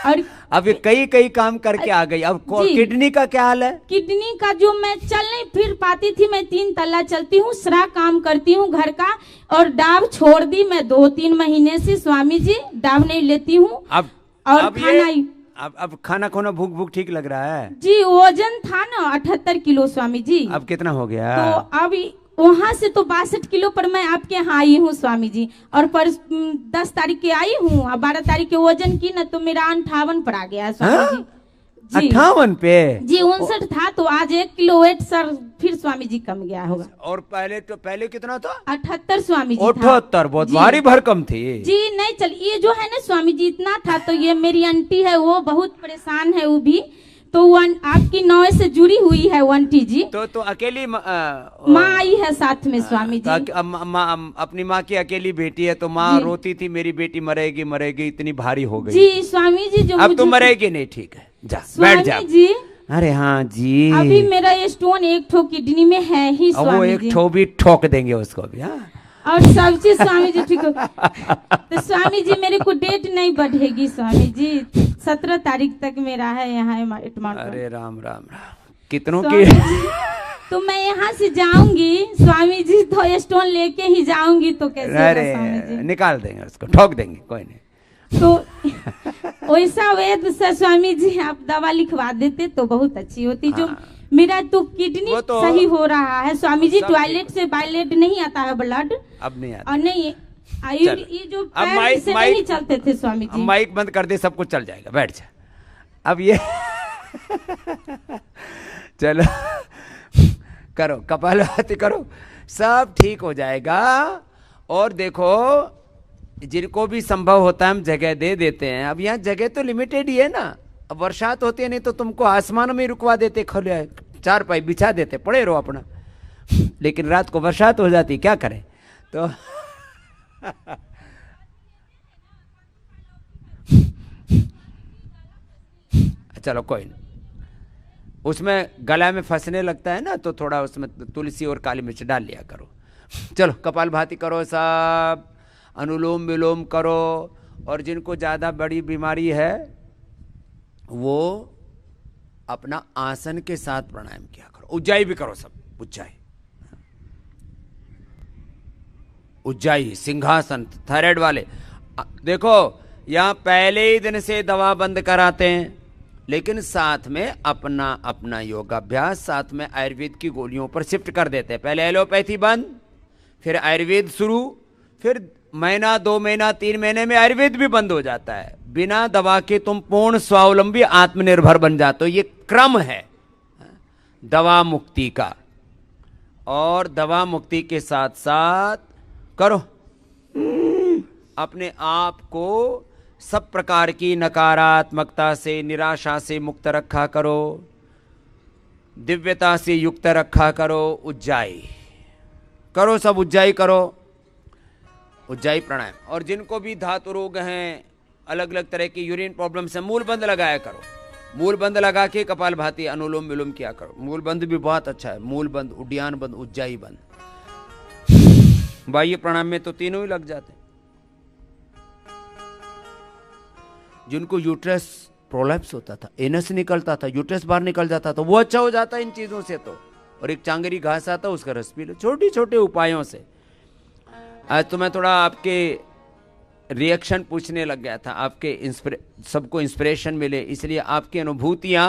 और अब ये कई काम करके आ गई। अब किडनी का क्या हाल है? किडनी का जो मैं चल नहीं फिर पाती थी, मैं 3 तल्ला चलती हूँ, सारा काम करती हूँ घर का, और डाव छोड़ दी मैं 2-3 महीने से स्वामी जी, डाव नहीं लेती हूँ। अब खाना अब खाना खोना भूख ठीक लग रहा है जी। वजन था ना 78 किलो स्वामी जी। अब कितना हो गया? तो अब वहाँ से तो 62 किलो पर मैं आपके यहाँ आई हूँ स्वामी जी, और पर 10 तारीख के आई हूँ, और 12 तारीख के वजन की ना, तो मेरा 58 पर आ गया है स्वामी जी। 58 पे जी 59 था, तो आज 1 किलो वेट सर फिर स्वामी जी कम गया होगा। और पहले कितना था? 78 स्वामी जी। 78 बहुत भारी भरकम थी जी। नहीं चल, ये जो है ना स्वामी जी इतना था, तो ये मेरी आंटी है वो बहुत परेशान है, वो भी तो वो आपकी नौ से जुड़ी हुई है वो आंटी जी। तो अकेली माँ आई है साथ में स्वामी जी। अपनी माँ की अकेली बेटी है, तो माँ रोती थी मेरी बेटी मरेगी मरेगी, इतनी भारी हो गई। जी स्वामी जी, जो अब तो मरेगी नहीं, ठीक है जा बैठ जा जी। अरे हाँ जी, अभी मेरा ये स्टोन 1 ठो किडनी में है ही स्वामी जी। वो 1 ठो भी ठोक देंगे उसको भी। हाँ और सब चीज स्वामी जी ठीक हो। तो स्वामी जी मेरे को डेट नहीं बढ़ेगी स्वामी जी, 17 तारीख तक मेरा है यहाँ। अरे राम राम कितनों की तो मैं यहाँ से जाऊंगी स्वामी जी, तो स्टोन लेके ही जाऊंगी, तो कैसे? अरे निकाल देंगे उसको, ठोक देंगे, कोई नहीं। तो वैसा वेद से स्वामी जी आप दवा लिखवा देते तो बहुत अच्छी होती। जो मेरा तो किडनी तो सही हो रहा है स्वामी जी, टॉयलेट से बायलेट नहीं आता है ब्लड, अब नहीं आता। और नहीं ये जो पैर से नहीं चलते थे स्वामी जी। माइक बंद कर दे, सब कुछ चल जाएगा, बैठ जा अब। ये चलो करो कपालभाति करो, सब ठीक हो जाएगा। और देखो जिनको भी संभव होता है हम जगह दे देते हैं। अब यहाँ जगह तो लिमिटेड ही है ना, अब बरसात होती है, नहीं तो तुमको आसमान में रुकवा देते, खुले 4 पाई बिछा देते, पड़े रहो अपना। लेकिन रात को बरसात हो जाती, क्या करें? तो चलो कोई नहीं, उसमें गला में फंसने लगता है ना, तो थोड़ा उसमें तुलसी और काली मिर्च डाल लिया करो। चलो कपालभाति करो, सब अनुलोम विलोम करो। और जिनको ज़्यादा बड़ी बीमारी है वो अपना आसन के साथ प्राणायाम किया करो। उज्जाई भी करो, सब उज्जाई सिंहासन। थायराइड वाले देखो यहाँ पहले ही दिन से दवा बंद कराते हैं, लेकिन साथ में अपना योगाभ्यास, साथ में आयुर्वेद की गोलियों पर शिफ्ट कर देते हैं। पहले एलोपैथी बंद, फिर आयुर्वेद शुरू, फिर महीना 2 महीना 3 महीने में आयुर्वेद भी बंद हो जाता है। बिना दवा के तुम पूर्ण स्वावलंबी आत्मनिर्भर बन जाते हो। ये क्रम है दवा मुक्ति का। और दवा मुक्ति के साथ साथ करो अपने आप को सब प्रकार की नकारात्मकता से, निराशा से मुक्त रखा करो, दिव्यता से युक्त रखा करो। उज्जाई करो, सब उज्जाई करो, उज्जाई प्राणायाम। और जिनको भी धातु रोग हैं, अलग अलग तरह की यूरिन प्रॉब्लम से, मूल बंद लगाया करो। मूल बंद लगा के कपालभाति अनुलोम विलोम किया करो। मूल बंद भी बहुत अच्छा है, मूल बंद, उड्डयन बंद, उज्जाई बंद। बाह्य प्राणायाम में तो तीनों ही लग जाते। जिनको यूट्रस प्रोलैप्स होता था, एनस निकलता था, यूट्रस बाहर निकल जाता था, वो अच्छा हो जाता है इन चीजों से। तो और एक चांगरी घास आता है उसका रस पी लो, छोटे छोटे उपायों से। आज तो मैं थोड़ा आपके रिएक्शन पूछने लग गया था, आपके सबको इंस्पिरेशन मिले, इसलिए आपकी अनुभूतियां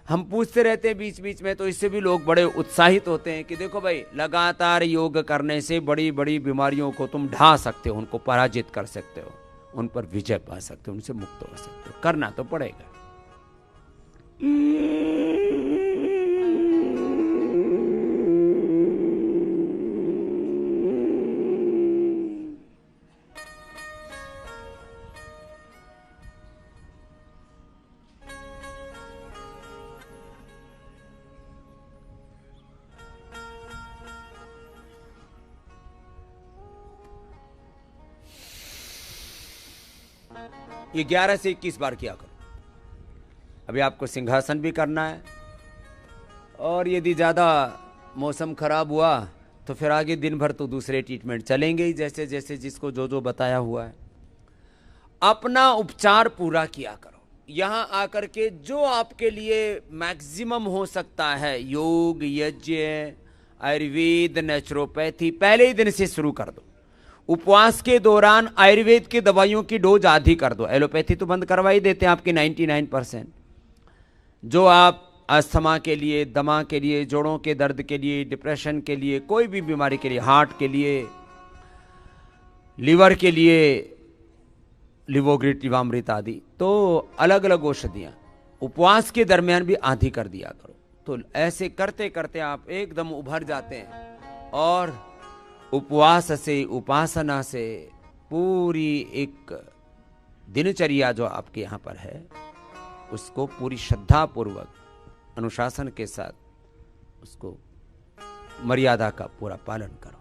हम पूछते रहते हैं बीच बीच में, तो इससे भी लोग बड़े उत्साहित होते हैं कि देखो भाई, लगातार योग करने से बड़ी बड़ी बीमारियों को तुम ढा सकते हो, उनको पराजित कर सकते हो, उन पर विजय पा सकते हो, उनसे मुक्त हो सकते हो। करना तो पड़ेगा। ये 11 से 21 बार किया करो। अभी आपको सिंहासन भी करना है, और यदि ज़्यादा मौसम खराब हुआ तो फिर आगे दिन भर तो दूसरे ट्रीटमेंट चलेंगे ही, जैसे जैसे जिसको जो जो बताया हुआ है। अपना उपचार पूरा किया करो। यहाँ आकर के जो आपके लिए मैक्सिमम हो सकता है, योग, यज्ञ, आयुर्वेद, नेचुरोपैथी, पहले ही दिन से शुरू कर दो। उपवास के दौरान आयुर्वेद की दवाइयों की डोज आधी कर दो। एलोपैथी तो बंद करवा ही देते हैं आपकी 99%। जो आप अस्थमा के लिए, दमा के लिए, जोड़ों के दर्द के लिए, डिप्रेशन के लिए, कोई भी बीमारी के लिए, हार्ट के लिए, लिवर के लिए लिवोग्रिट, जीवामृत आदि, तो अलग अलग औषधियाँ उपवास के दरमियान भी आधी कर दिया करो। तो ऐसे करते करते आप एकदम उभर जाते हैं, और उपवास से, उपासना से पूरी एक दिनचर्या जो आपके यहाँ पर है, उसको पूरी श्रद्धा पूर्वक, अनुशासन के साथ उसको मर्यादा का पूरा पालन करो।